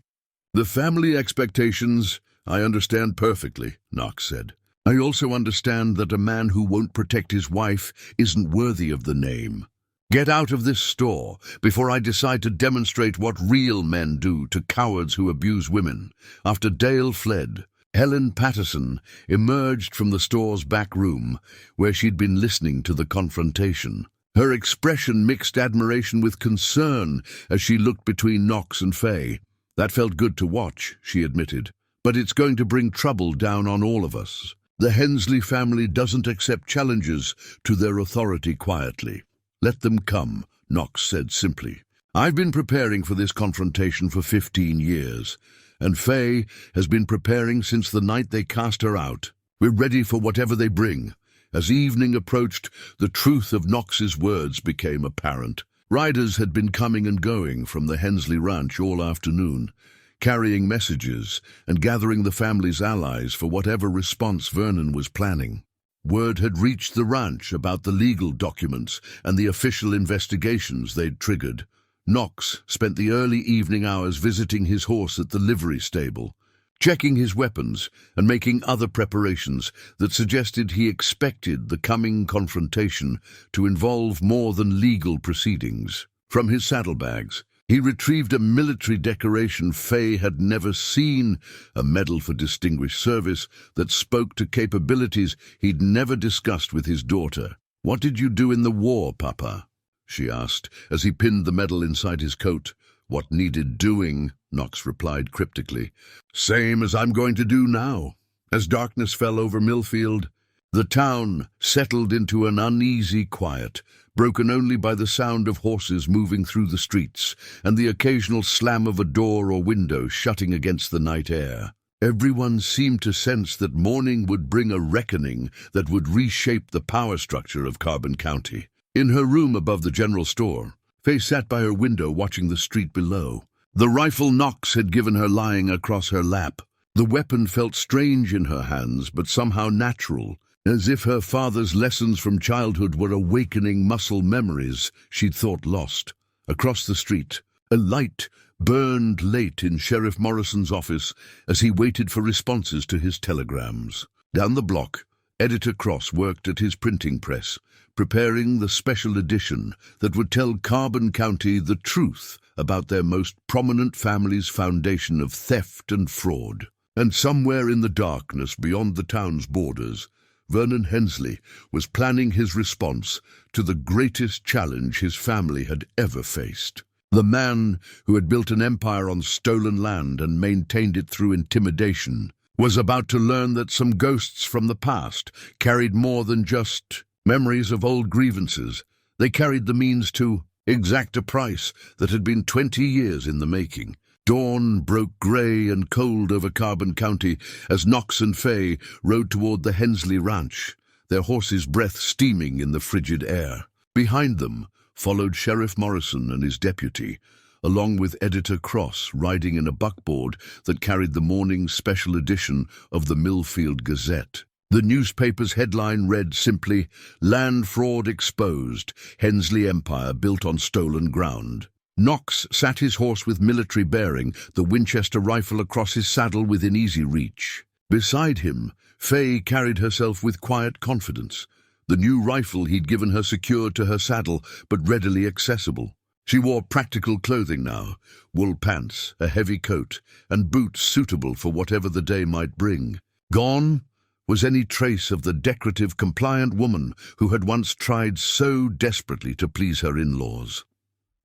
"The family expectations, I understand perfectly," Knox said. "I also understand that a man who won't protect his wife isn't worthy of the name. Get out of this store before I decide to demonstrate what real men do to cowards who abuse women." After Dale fled, Helen Patterson emerged from the store's back room, where she'd been listening to the confrontation. Her expression mixed admiration with concern as she looked between Knox and Faye. "That felt good to watch," she admitted, "but it's going to bring trouble down on all of us. The Hensley family doesn't accept challenges to their authority quietly." "Let them come," Knox said simply. "I've been preparing for this confrontation for 15 years, and Faye has been preparing since the night they cast her out. We're ready for whatever they bring." As evening approached, the truth of Knox's words became apparent. Riders had been coming and going from the Hensley ranch all afternoon, carrying messages and gathering the family's allies for whatever response Vernon was planning. Word had reached the ranch about the legal documents and the official investigations they'd triggered. Knox spent the early evening hours visiting his horse at the livery stable, checking his weapons and making other preparations that suggested he expected the coming confrontation to involve more than legal proceedings. From his saddlebags, he retrieved a military decoration Faye had never seen, a medal for distinguished service that spoke to capabilities he'd never discussed with his daughter. "What did you do in the war, Papa?" she asked, as he pinned the medal inside his coat. "What needed doing," Knox replied cryptically. "Same as I'm going to do now." As darkness fell over Millfield, the town settled into an uneasy quiet, broken only by the sound of horses moving through the streets and the occasional slam of a door or window shutting against the night air. Everyone seemed to sense that morning would bring a reckoning that would reshape the power structure of Carbon County. In her room above the general store, Faye sat by her window watching the street below. The rifle Knox had given her lying across her lap. The weapon felt strange in her hands, but somehow natural, as if her father's lessons from childhood were awakening muscle memories she'd thought lost. Across the street, a light burned late in Sheriff Morrison's office as he waited for responses to his telegrams. Down the block, Editor Cross worked at his printing press, preparing the special edition that would tell Carbon County the truth about their most prominent family's foundation of theft and fraud. And somewhere in the darkness beyond the town's borders, Vernon Hensley was planning his response to the greatest challenge his family had ever faced. The man who had built an empire on stolen land and maintained it through intimidation was about to learn that some ghosts from the past carried more than just memories of old grievances. They carried the means to exact a price that had been 20 years in the making. Dawn broke grey and cold over Carbon County as Knox and Faye rode toward the Hensley ranch. their horses' breath steaming in the frigid air. Behind them followed Sheriff Morrison and his deputy, along with Editor Cross riding in a buckboard that carried the morning's special edition of the Millfield Gazette. The newspaper's headline read simply, "Land Fraud Exposed, Hensley Empire Built on Stolen Ground." Knox sat his horse with military bearing, the Winchester rifle across his saddle within easy reach. Beside him, Faye carried herself with quiet confidence, the new rifle he'd given her secured to her saddle, but readily accessible. She wore practical clothing now, wool pants, a heavy coat, and boots suitable for whatever the day might bring. Gone was any trace of the decorative, compliant woman who had once tried so desperately to please her in-laws.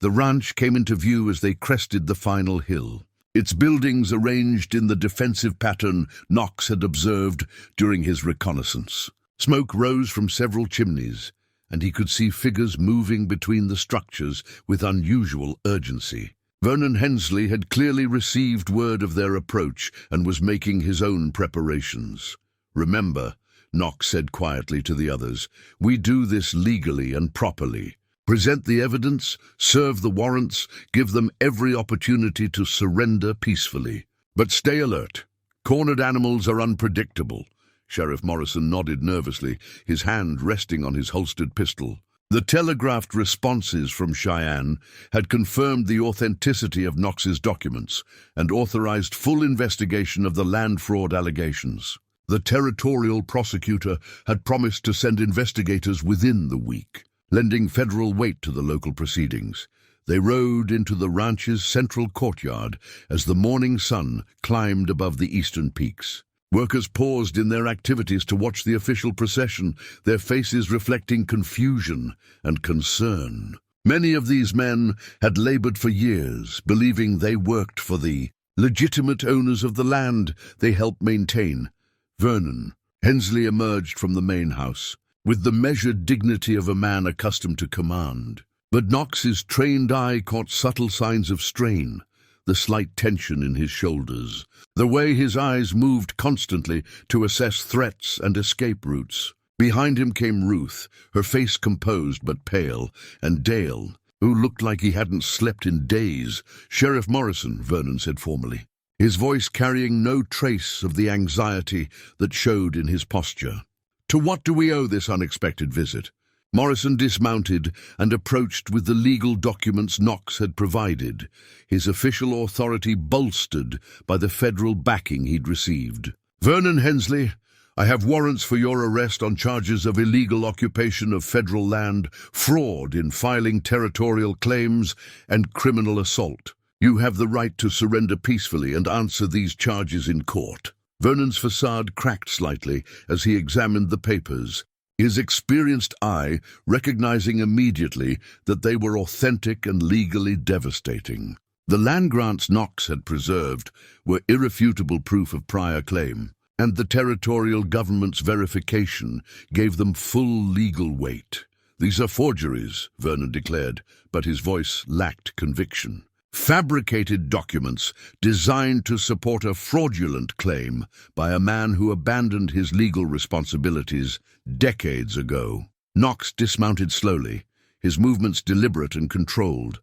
The ranch came into view as they crested the final hill, its buildings arranged in the defensive pattern Knox had observed during his reconnaissance. Smoke rose from several chimneys, and he could see figures moving between the structures with unusual urgency. Vernon Hensley had clearly received word of their approach and was making his own preparations. "Remember," Knox said quietly to the others, "we do this legally and properly. Present the evidence, serve the warrants, give them every opportunity to surrender peacefully. But stay alert. Cornered animals are unpredictable." Sheriff Morrison nodded nervously, his hand resting on his holstered pistol. The telegraphed responses from Cheyenne had confirmed the authenticity of Knox's documents and authorized full investigation of the land fraud allegations. The territorial prosecutor had promised to send investigators within the week, lending federal weight to the local proceedings. They rode into the ranch's central courtyard as the morning sun climbed above the eastern peaks. Workers paused in their activities to watch the official procession, their faces reflecting confusion and concern. Many of these men had labored for years, believing they worked for the legitimate owners of the land they helped maintain. Vernon Hensley emerged from the main house, with the measured dignity of a man accustomed to command. But Knox's trained eye caught subtle signs of strain, the slight tension in his shoulders, the way his eyes moved constantly to assess threats and escape routes. Behind him came Ruth, her face composed but pale, and Dale, who looked like he hadn't slept in days. "Sheriff Morrison," Vernon said formally, his voice carrying no trace of the anxiety that showed in his posture. "To what do we owe this unexpected visit?" Morrison dismounted and approached with the legal documents Knox had provided, his official authority bolstered by the federal backing he'd received. "Vernon Hensley, I have warrants for your arrest on charges of illegal occupation of federal land, fraud in filing territorial claims, and criminal assault. You have the right to surrender peacefully and answer these charges in court." Vernon's facade cracked slightly as he examined the papers, his experienced eye recognizing immediately that they were authentic and legally devastating. The land grants Knox had preserved were irrefutable proof of prior claim, and the territorial government's verification gave them full legal weight. "These are forgeries," Vernon declared, but his voice lacked conviction. "Fabricated documents designed to support a fraudulent claim by a man who abandoned his legal responsibilities decades ago." Knox dismounted slowly, his movements deliberate and controlled.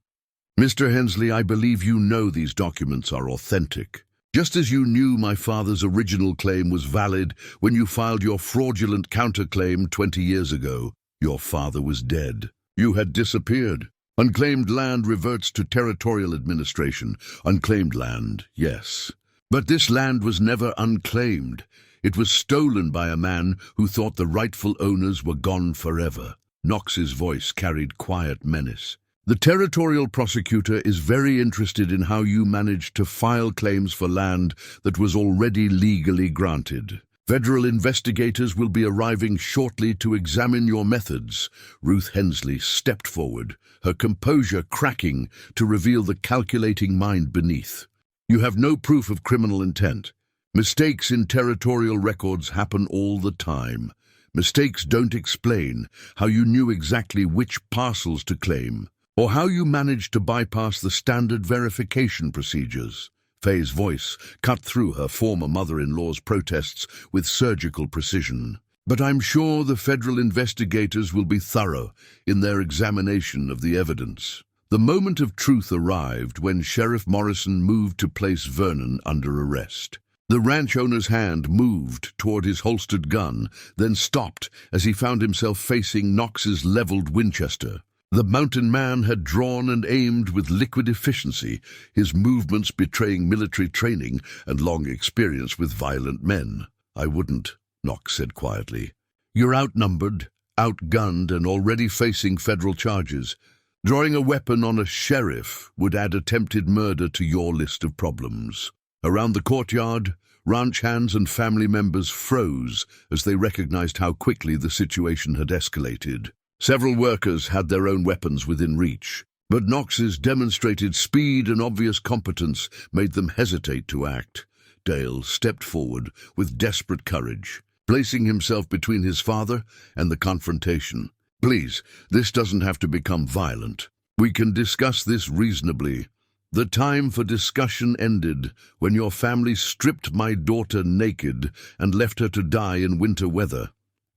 "Mr. Hensley, I believe you know these documents are authentic. Just as you knew my father's original claim was valid when you filed your fraudulent counterclaim 20 years ago. Your father was dead. You had disappeared. Unclaimed land reverts to territorial administration. Unclaimed land, yes. But this land was never unclaimed. It was stolen by a man who thought the rightful owners were gone forever." Knox's voice carried quiet menace. "The territorial prosecutor is very interested in how you managed to file claims for land that was already legally granted. Federal investigators will be arriving shortly to examine your methods." Ruth Hensley stepped forward, her composure cracking to reveal the calculating mind beneath. "You have no proof of criminal intent. Mistakes in territorial records happen all the time. Mistakes don't explain how you knew exactly which parcels to claim, or how you managed to bypass the standard verification procedures." Faye's voice cut through her former mother-in-law's protests with surgical precision. But I'm sure the federal investigators will be thorough in their examination of the evidence. The moment of truth arrived when Sheriff Morrison moved to place Vernon under arrest. The ranch owner's hand moved toward his holstered gun, then stopped as he found himself facing Knox's leveled Winchester. The mountain man had drawn and aimed with liquid efficiency, his movements betraying military training and long experience with violent men. "I wouldn't," Knox said quietly. "You're outnumbered, outgunned, and already facing federal charges. Drawing a weapon on a sheriff would add attempted murder to your list of problems." Around the courtyard, ranch hands and family members froze as they recognized how quickly the situation had escalated. Several workers had their own weapons within reach, but Knox's demonstrated speed and obvious competence made them hesitate to act. Dale stepped forward with desperate courage, placing himself between his father and the confrontation. "Please, this doesn't have to become violent. We can discuss this reasonably. The time for discussion ended when your family stripped my daughter naked and left her to die in winter weather,"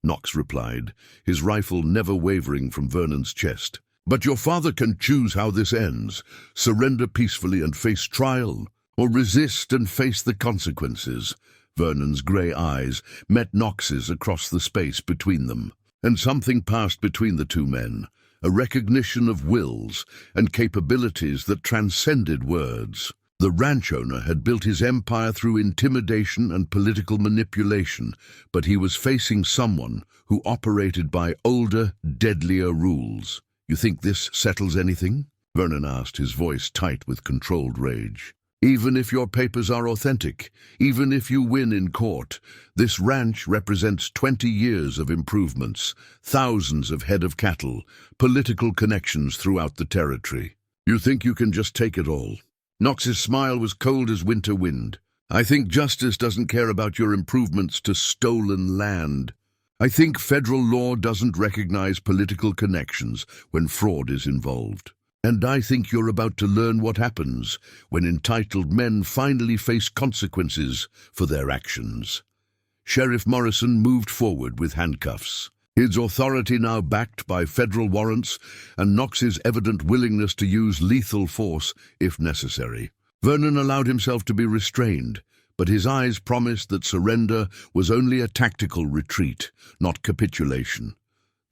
Knox replied, his rifle never wavering from Vernon's chest. "But your father can choose how this ends: surrender peacefully and face trial, or resist and face the consequences." Vernon's grey eyes met Knox's across the space between them, and something passed between the two men. A recognition of wills and capabilities that transcended words. The ranch owner had built his empire through intimidation and political manipulation, but he was facing someone who operated by older, deadlier rules. "You think this settles anything?" Vernon asked, his voice tight with controlled rage. "Even if your papers are authentic, even if you win in court, this ranch represents 20 years of improvements, thousands of head of cattle, political connections throughout the territory. You think you can just take it all?" Knox's smile was cold as winter wind. "I think justice doesn't care about your improvements to stolen land. I think federal law doesn't recognize political connections when fraud is involved. And I think you're about to learn what happens when entitled men finally face consequences for their actions." Sheriff Morrison moved forward with handcuffs, his authority now backed by federal warrants and Knox's evident willingness to use lethal force if necessary. Vernon allowed himself to be restrained, but his eyes promised that surrender was only a tactical retreat, not capitulation.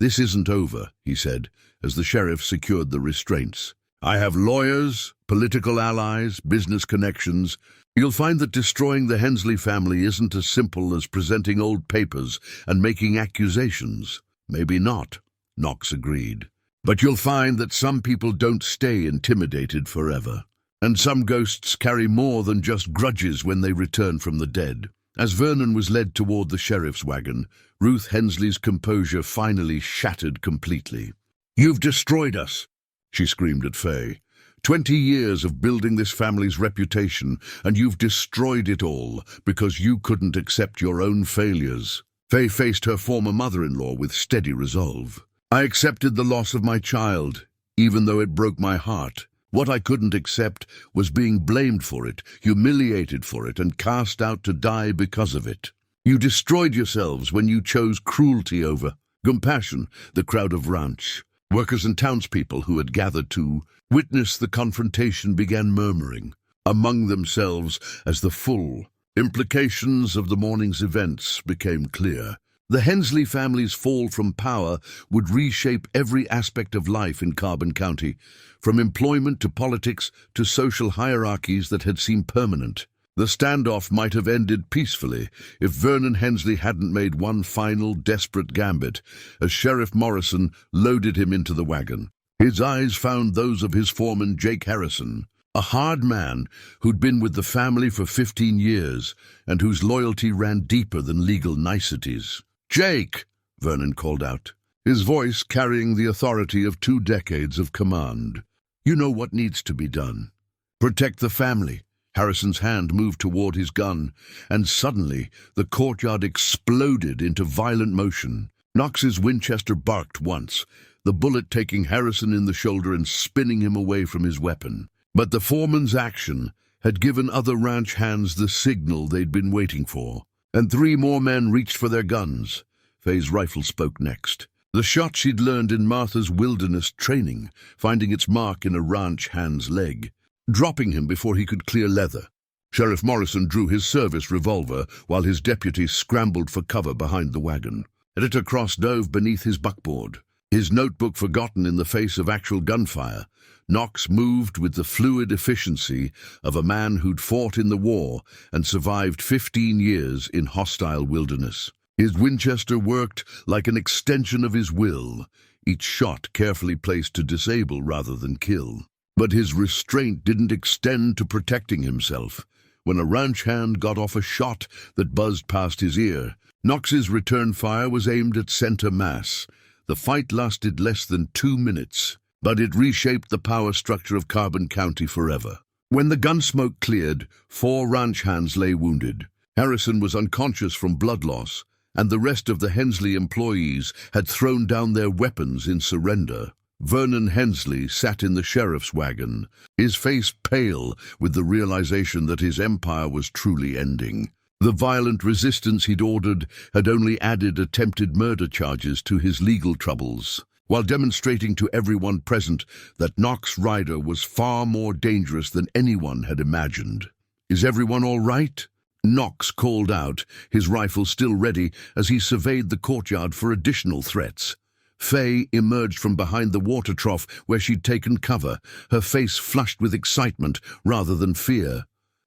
"This isn't over," he said, as the sheriff secured the restraints. "I have lawyers, political allies, business connections. You'll find that destroying the Hensley family isn't as simple as presenting old papers and making accusations." "Maybe not," Knox agreed. "But you'll find that some people don't stay intimidated forever. And some ghosts carry more than just grudges when they return from the dead." As Vernon was led toward the sheriff's wagon, Ruth Hensley's composure finally shattered completely. "You've destroyed us," she screamed at Faye. 20 years of building this family's reputation, and you've destroyed it all because you couldn't accept your own failures." Faye faced her former mother-in-law with steady resolve. "I accepted the loss of my child, even though it broke my heart. What I couldn't accept was being blamed for it, humiliated for it, and cast out to die because of it. You destroyed yourselves when you chose cruelty over compassion." The crowd of ranch workers and townspeople who had gathered to witness the confrontation began murmuring among themselves as the full implications of the morning's events became clear. The Hensley family's fall from power would reshape every aspect of life in Carbon County, from employment to politics to social hierarchies that had seemed permanent. The standoff might have ended peacefully if Vernon Hensley hadn't made one final desperate gambit as Sheriff Morrison loaded him into the wagon. His eyes found those of his foreman Jake Harrison, a hard man who'd been with the family for 15 years and whose loyalty ran deeper than legal niceties. "Jake!" Vernon called out, his voice carrying the authority of 2 decades of command. "You know what needs to be done. Protect the family." Harrison's hand moved toward his gun, and suddenly the courtyard exploded into violent motion. Knox's Winchester barked once, the bullet taking Harrison in the shoulder and spinning him away from his weapon. But the foreman's action had given other ranch hands the signal they'd been waiting for, and 3 more men reached for their guns. Faye's rifle spoke next. The shot she'd learned in Martha's wilderness training, finding its mark in a ranch hand's leg, dropping him before he could clear leather. Sheriff Morrison drew his service revolver while his deputy scrambled for cover behind the wagon. Editor Cross dove beneath his buckboard, his notebook forgotten in the face of actual gunfire. Knox moved with the fluid efficiency of a man who'd fought in the war and survived 15 years in hostile wilderness. His Winchester worked like an extension of his will, each shot carefully placed to disable rather than kill. But his restraint didn't extend to protecting himself. When a ranch hand got off a shot that buzzed past his ear, Knox's return fire was aimed at center mass. The fight lasted less than 2 minutes, but it reshaped the power structure of Carbon County forever. When the gun smoke cleared, 4 ranch hands lay wounded. Harrison was unconscious from blood loss, and the rest of the Hensley employees had thrown down their weapons in surrender. Vernon Hensley sat in the sheriff's wagon, his face pale with the realization that his empire was truly ending. The violent resistance he'd ordered had only added attempted murder charges to his legal troubles, while demonstrating to everyone present that Knox Rider was far more dangerous than anyone had imagined. "Is everyone all right?" Knox called out, his rifle still ready as he surveyed the courtyard for additional threats. Faye emerged from behind the water trough where she'd taken cover, her face flushed with excitement rather than fear.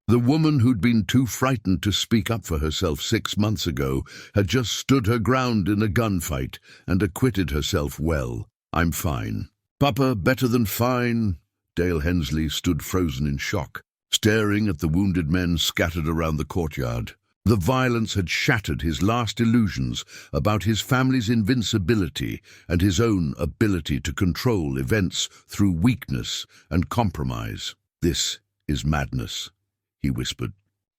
The woman who'd been too frightened to speak up for herself 6 months ago had just stood her ground in a gunfight and acquitted herself well. "I'm fine." "Papa, better than fine." Dale Hensley stood frozen in shock, staring at the wounded men scattered around the courtyard. The violence had shattered his last illusions about his family's invincibility and his own ability to control events through weakness and compromise. "This is madness," he whispered.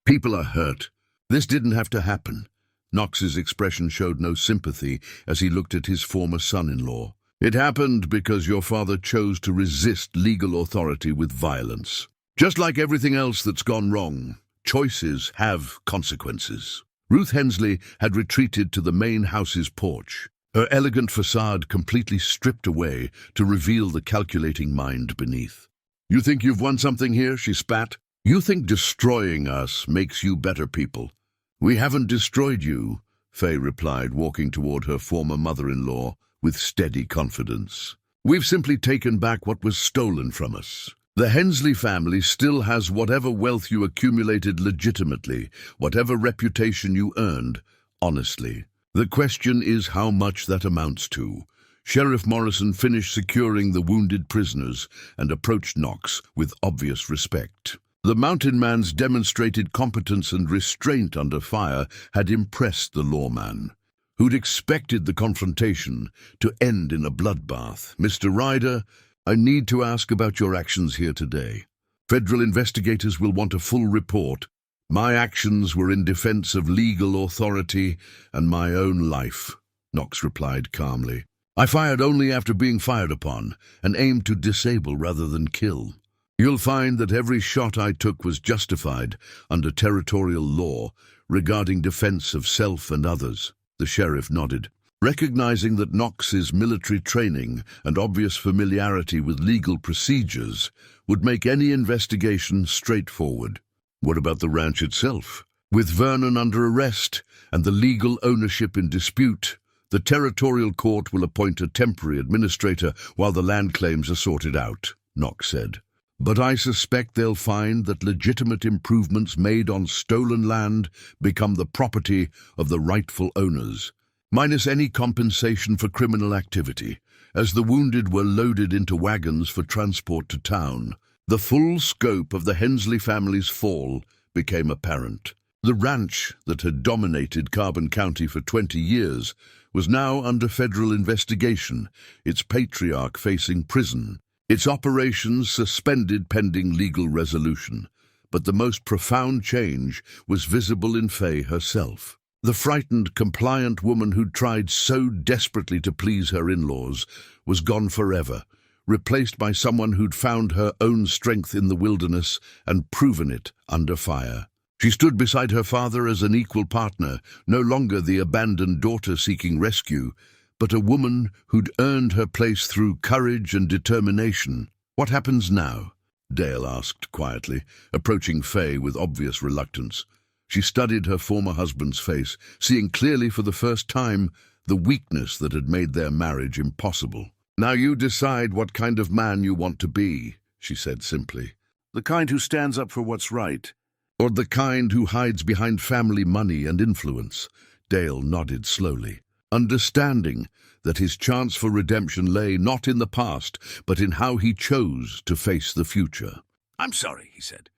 "People are hurt. This didn't have to happen." Knox's expression showed no sympathy as he looked at his former son-in-law. "It happened because your father chose to resist legal authority with violence. Just like everything else that's gone wrong, choices have consequences." Ruth Hensley had retreated to the main house's porch, her elegant facade completely stripped away to reveal the calculating mind beneath. "You think you've won something here?" she spat. "You think destroying us makes you better people." "We haven't destroyed you," Faye replied, walking toward her former mother-in-law with steady confidence. "We've simply taken back what was stolen from us. The Hensley family still has whatever wealth you accumulated legitimately, whatever reputation you earned, honestly. The question is how much that amounts to." Sheriff Morrison finished securing the wounded prisoners and approached Knox with obvious respect. The mountain man's demonstrated competence and restraint under fire had impressed the lawman, who'd expected the confrontation to end in a bloodbath. "Mr. Ryder, I need to ask about your actions here today. Federal investigators will want a full report. My actions were in defense of legal authority and my own life," Knox replied calmly. "I fired only after being fired upon, and aimed to disable rather than kill. You'll find that every shot I took was justified under territorial law regarding defense of self and others." The sheriff nodded, recognizing that Knox's military training and obvious familiarity with legal procedures would make any investigation straightforward. "What about the ranch itself? With Vernon under arrest and the legal ownership in dispute, the territorial court will appoint a temporary administrator while the land claims are sorted out," Knox said. "But I suspect they'll find that legitimate improvements made on stolen land become the property of the rightful owners, minus any compensation for criminal activity, as the wounded were loaded into wagons for transport to town." The full scope of the Hensley family's fall became apparent. The ranch that had dominated Carbon County for 20 years was now under federal investigation, its patriarch facing prison, its operations suspended pending legal resolution. But the most profound change was visible in Faye herself. The frightened, compliant woman who'd tried so desperately to please her in-laws was gone forever, replaced by someone who'd found her own strength in the wilderness and proven it under fire. She stood beside her father as an equal partner, no longer the abandoned daughter seeking rescue, but a woman who'd earned her place through courage and determination. "What happens now?" Dale asked quietly, approaching Faye with obvious reluctance. She studied her former husband's face, seeing clearly for the first time the weakness that had made their marriage impossible. "Now you decide what kind of man you want to be," she said simply. The kind who stands up for what's right. "Or the kind who hides behind family money and influence?" Dale nodded slowly, understanding that his chance for redemption lay not in the past, but in how he chose to face the future. "I'm sorry," he said.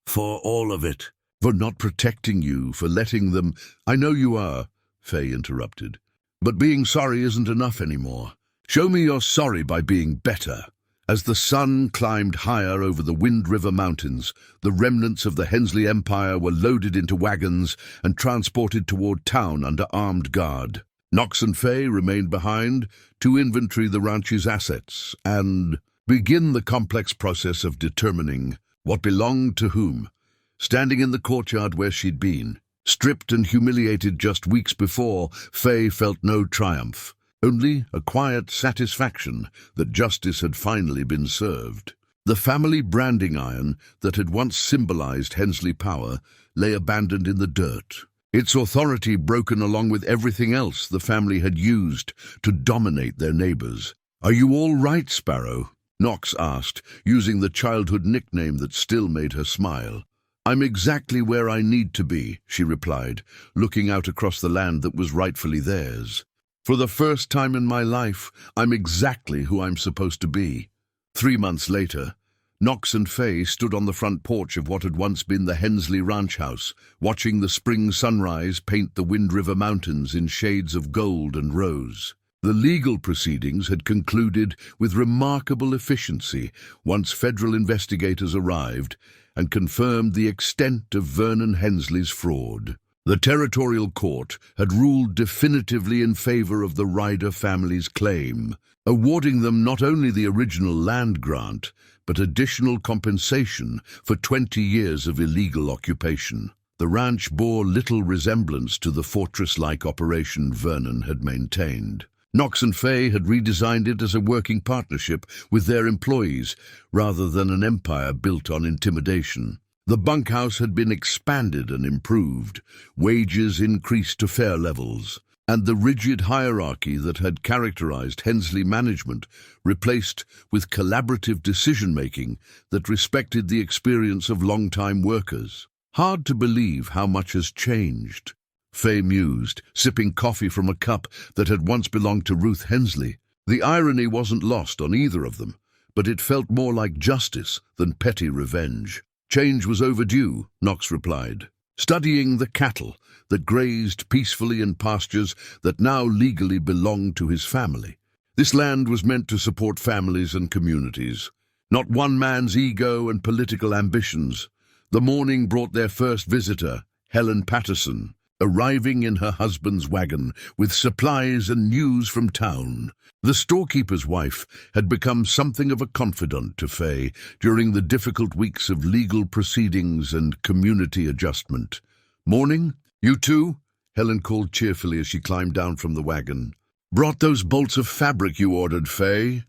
"For all of it." "For not protecting you, for letting them—" "I know you are," Faye interrupted. "But being sorry isn't enough anymore. Show me you're sorry by being better." As the sun climbed higher over the Wind River Mountains, the remnants of the Hensley Empire were loaded into wagons and transported toward town under armed guard. Knox and Faye remained behind to inventory the ranch's assets and begin the complex process of determining what belonged to whom. Standing in the courtyard where she'd been, stripped and humiliated just weeks before, Faye felt no triumph. Only a quiet satisfaction that justice had finally been served. The family branding iron that had once symbolized Hensley power lay abandoned in the dirt, its authority broken along with everything else the family had used to dominate their neighbors. "Are you all right, Sparrow?" Knox asked, using the childhood nickname that still made her smile. "I'm exactly where I need to be," she replied, looking out across the land that was rightfully theirs. "For the first time in my life, I'm exactly who I'm supposed to be." 3 months later, Knox and Faye stood on the front porch of what had once been the Hensley ranch house, watching the spring sunrise paint the Wind River Mountains in shades of gold and rose. The legal proceedings had concluded with remarkable efficiency once federal investigators arrived and confirmed the extent of Vernon Hensley's fraud. The territorial court had ruled definitively in favor of the Rider family's claim, awarding them not only the original land grant, but additional compensation for 20 years of illegal occupation. The ranch bore little resemblance to the fortress-like operation Vernon had maintained. Knox and Faye had redesigned it as a working partnership with their employees, rather than an empire built on intimidation. The bunkhouse had been expanded and improved, wages increased to fair levels, and the rigid hierarchy that had characterized Hensley management replaced with collaborative decision-making that respected the experience of long-time workers. "Hard to believe how much has changed," Faye mused, sipping coffee from a cup that had once belonged to Ruth Hensley. The irony wasn't lost on either of them, but it felt more like justice than petty revenge. "Change was overdue," Knox replied, studying the cattle that grazed peacefully in pastures that now legally belonged to his family. This land was meant to support families and communities, not one man's ego and political ambitions. The morning brought their first visitor, Helen Patterson, arriving in her husband's wagon with supplies and news from town. The storekeeper's wife had become something of a confidant to Faye during the difficult weeks of legal proceedings and community adjustment. "Morning, you two?" Helen called cheerfully as she climbed down from the wagon. "Brought those bolts of fabric you ordered, Faye?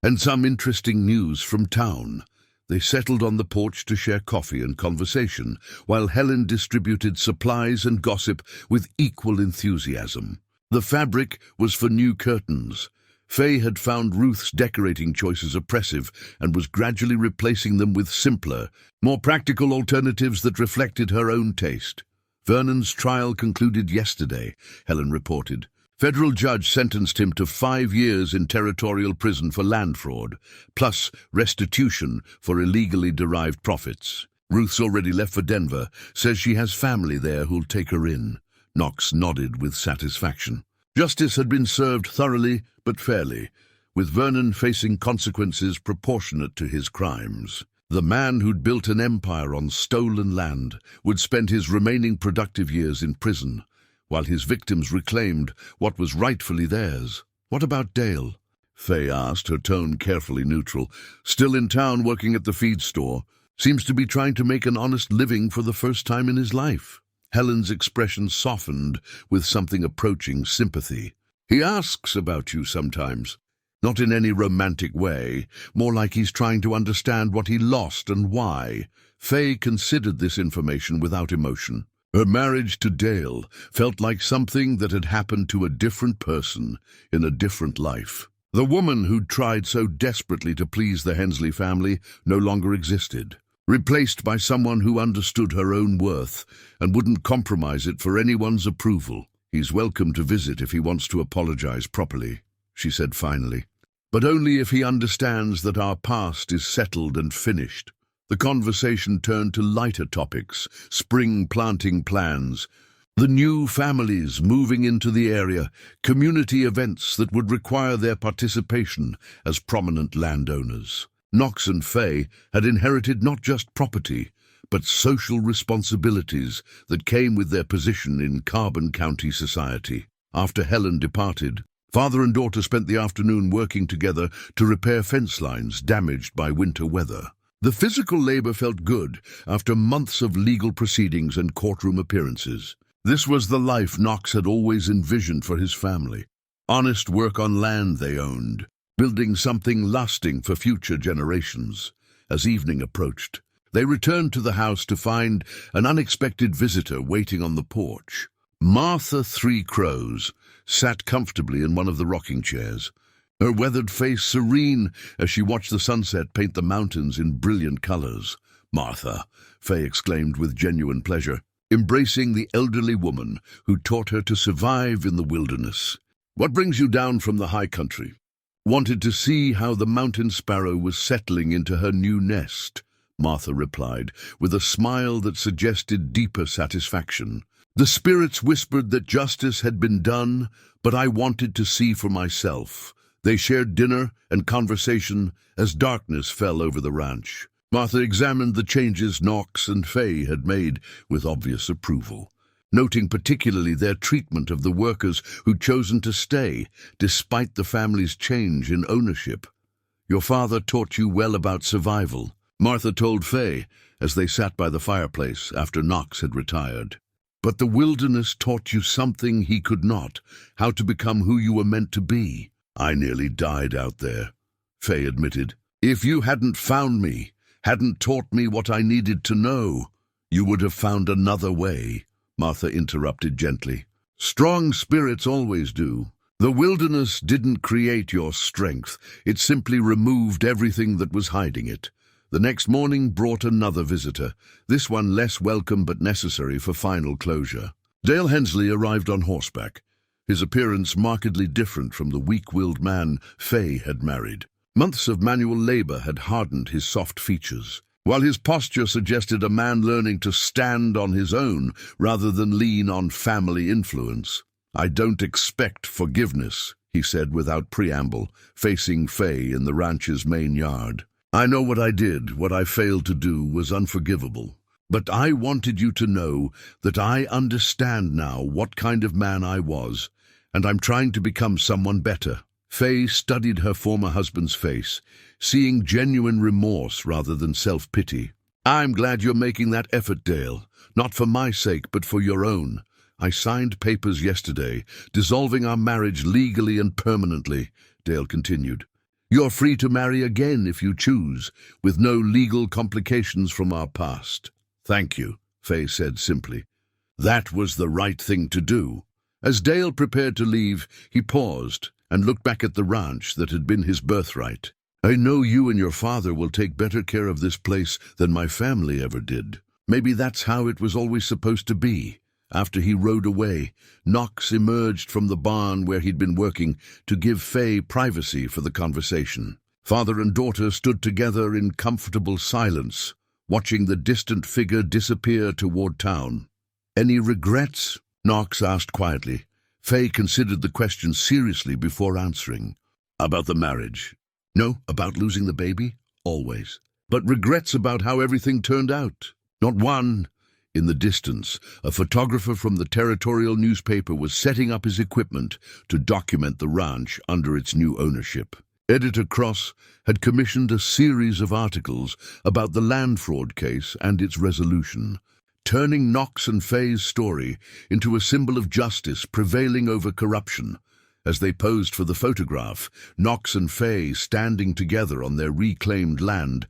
And some interesting news from town." They settled on the porch to share coffee and conversation, while Helen distributed supplies and gossip with equal enthusiasm. The fabric was for new curtains. Faye had found Ruth's decorating choices oppressive and was gradually replacing them with simpler, more practical alternatives that reflected her own taste. Vernon's trial concluded yesterday, Helen reported. Federal judge sentenced him to 5 years in territorial prison for land fraud, plus restitution for illegally derived profits. Ruth's already left for Denver, says she has family there who'll take her in. Knox nodded with satisfaction. Justice had been served thoroughly but fairly, with Vernon facing consequences proportionate to his crimes. The man who'd built an empire on stolen land would spend his remaining productive years in prison, while his victims reclaimed what was rightfully theirs. "What about Dale?" Faye asked, her tone carefully neutral. "Still in town working at the feed store. Seems to be trying to make an honest living for the first time in his life." Helen's expression softened with something approaching sympathy. "He asks about you sometimes. Not in any romantic way, more like he's trying to understand what he lost and why." Faye considered this information without emotion. Her marriage to Dale felt like something that had happened to a different person in a different life. The woman who'd tried so desperately to please the Hensley family no longer existed, replaced by someone who understood her own worth and wouldn't compromise it for anyone's approval. "He's welcome to visit if he wants to apologize properly," she said finally. "But only if he understands that our past is settled and finished." The conversation turned to lighter topics: spring planting plans, the new families moving into the area, community events that would require their participation as prominent landowners. Knox and Faye had inherited not just property, but social responsibilities that came with their position in Carbon County society. After Helen departed, father and daughter spent the afternoon working together to repair fence lines damaged by winter weather. The physical labor felt good after months of legal proceedings and courtroom appearances. This was the life Knox had always envisioned for his family. Honest work on land they owned, building something lasting for future generations. As evening approached, they returned to the house to find an unexpected visitor waiting on the porch. Martha Three Crows sat comfortably in one of the rocking chairs, her weathered face serene as she watched the sunset paint the mountains in brilliant colors. "Martha," Faye exclaimed with genuine pleasure, embracing the elderly woman who taught her to survive in the wilderness. "What brings you down from the high country?" "Wanted to see how the mountain sparrow was settling into her new nest," Martha replied, with a smile that suggested deeper satisfaction. "The spirits whispered that justice had been done, but I wanted to see for myself." They shared dinner and conversation as darkness fell over the ranch. Martha examined the changes Knox and Faye had made with obvious approval, noting particularly their treatment of the workers who'd chosen to stay despite the family's change in ownership. "Your father taught you well about survival," Martha told Faye as they sat by the fireplace after Knox had retired. "But the wilderness taught you something he could not, how to become who you were meant to be." "I nearly died out there," Faye admitted. "If you hadn't found me, hadn't taught me what I needed to know, you would have found another way," Martha interrupted gently. "Strong spirits always do. The wilderness didn't create your strength. It simply removed everything that was hiding it." The next morning brought another visitor, this one less welcome but necessary for final closure. Dale Hensley arrived on horseback, his appearance markedly different from the weak-willed man Faye had married. Months of manual labor had hardened his soft features, while his posture suggested a man learning to stand on his own rather than lean on family influence. "I don't expect forgiveness," he said without preamble, facing Faye in the ranch's main yard. "I know what I did, what I failed to do was unforgivable. But I wanted you to know that I understand now what kind of man I was, and I'm trying to become someone better." Faye studied her former husband's face, seeing genuine remorse rather than self-pity. "I'm glad you're making that effort, Dale. Not for my sake, but for your own. I signed papers yesterday, dissolving our marriage legally and permanently," Dale continued. "You're free to marry again if you choose, with no legal complications from our past." "Thank you," Faye said simply. "That was the right thing to do." As Dale prepared to leave, he paused and looked back at the ranch that had been his birthright. "I know you and your father will take better care of this place than my family ever did. Maybe that's how it was always supposed to be." After he rode away, Knox emerged from the barn where he'd been working to give Faye privacy for the conversation. Father and daughter stood together in comfortable silence, watching the distant figure disappear toward town. "Any regrets?" Knox asked quietly. Faye considered the question seriously before answering. "About the marriage?" "No, about losing the baby? Always. But regrets about how everything turned out?" "Not one." In the distance, a photographer from the territorial newspaper was setting up his equipment to document the ranch under its new ownership. Editor Cross had commissioned a series of articles about the land fraud case and its resolution, turning Knox and Faye's story into a symbol of justice prevailing over corruption. As they posed for the photograph, Knox and Faye standing together on their reclaimed land,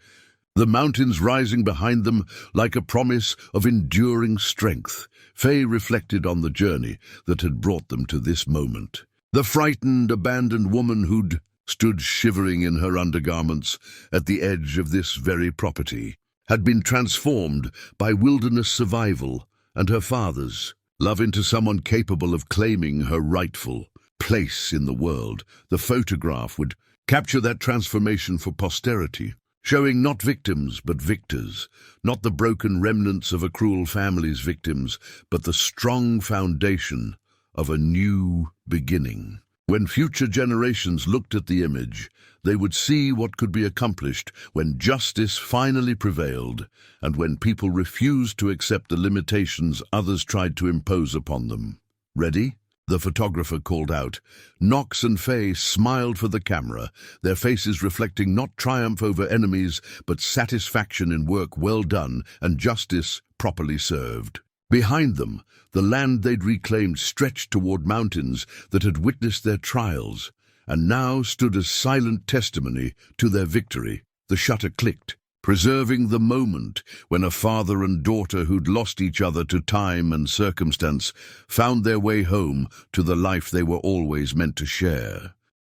the mountains rising behind them like a promise of enduring strength, Faye reflected on the journey that had brought them to this moment. The frightened, abandoned woman who'd stood shivering in her undergarments at the edge of this very property had been transformed by wilderness survival and her father's love into someone capable of claiming her rightful place in the world. The photograph would capture that transformation for posterity, showing not victims but victors, not the broken remnants of a cruel family's victims, but the strong foundation of a new beginning. When future generations looked at the image, they would see what could be accomplished when justice finally prevailed and when people refused to accept the limitations others tried to impose upon them. "Ready?" the photographer called out. Knox and Faye smiled for the camera, their faces reflecting not triumph over enemies, but satisfaction in work well done and justice properly served. Behind them, the land they'd reclaimed stretched toward mountains that had witnessed their trials, and now stood as silent testimony to their victory. The shutter clicked, preserving the moment when a father and daughter who'd lost each other to time and circumstance found their way home to the life they were always meant to share.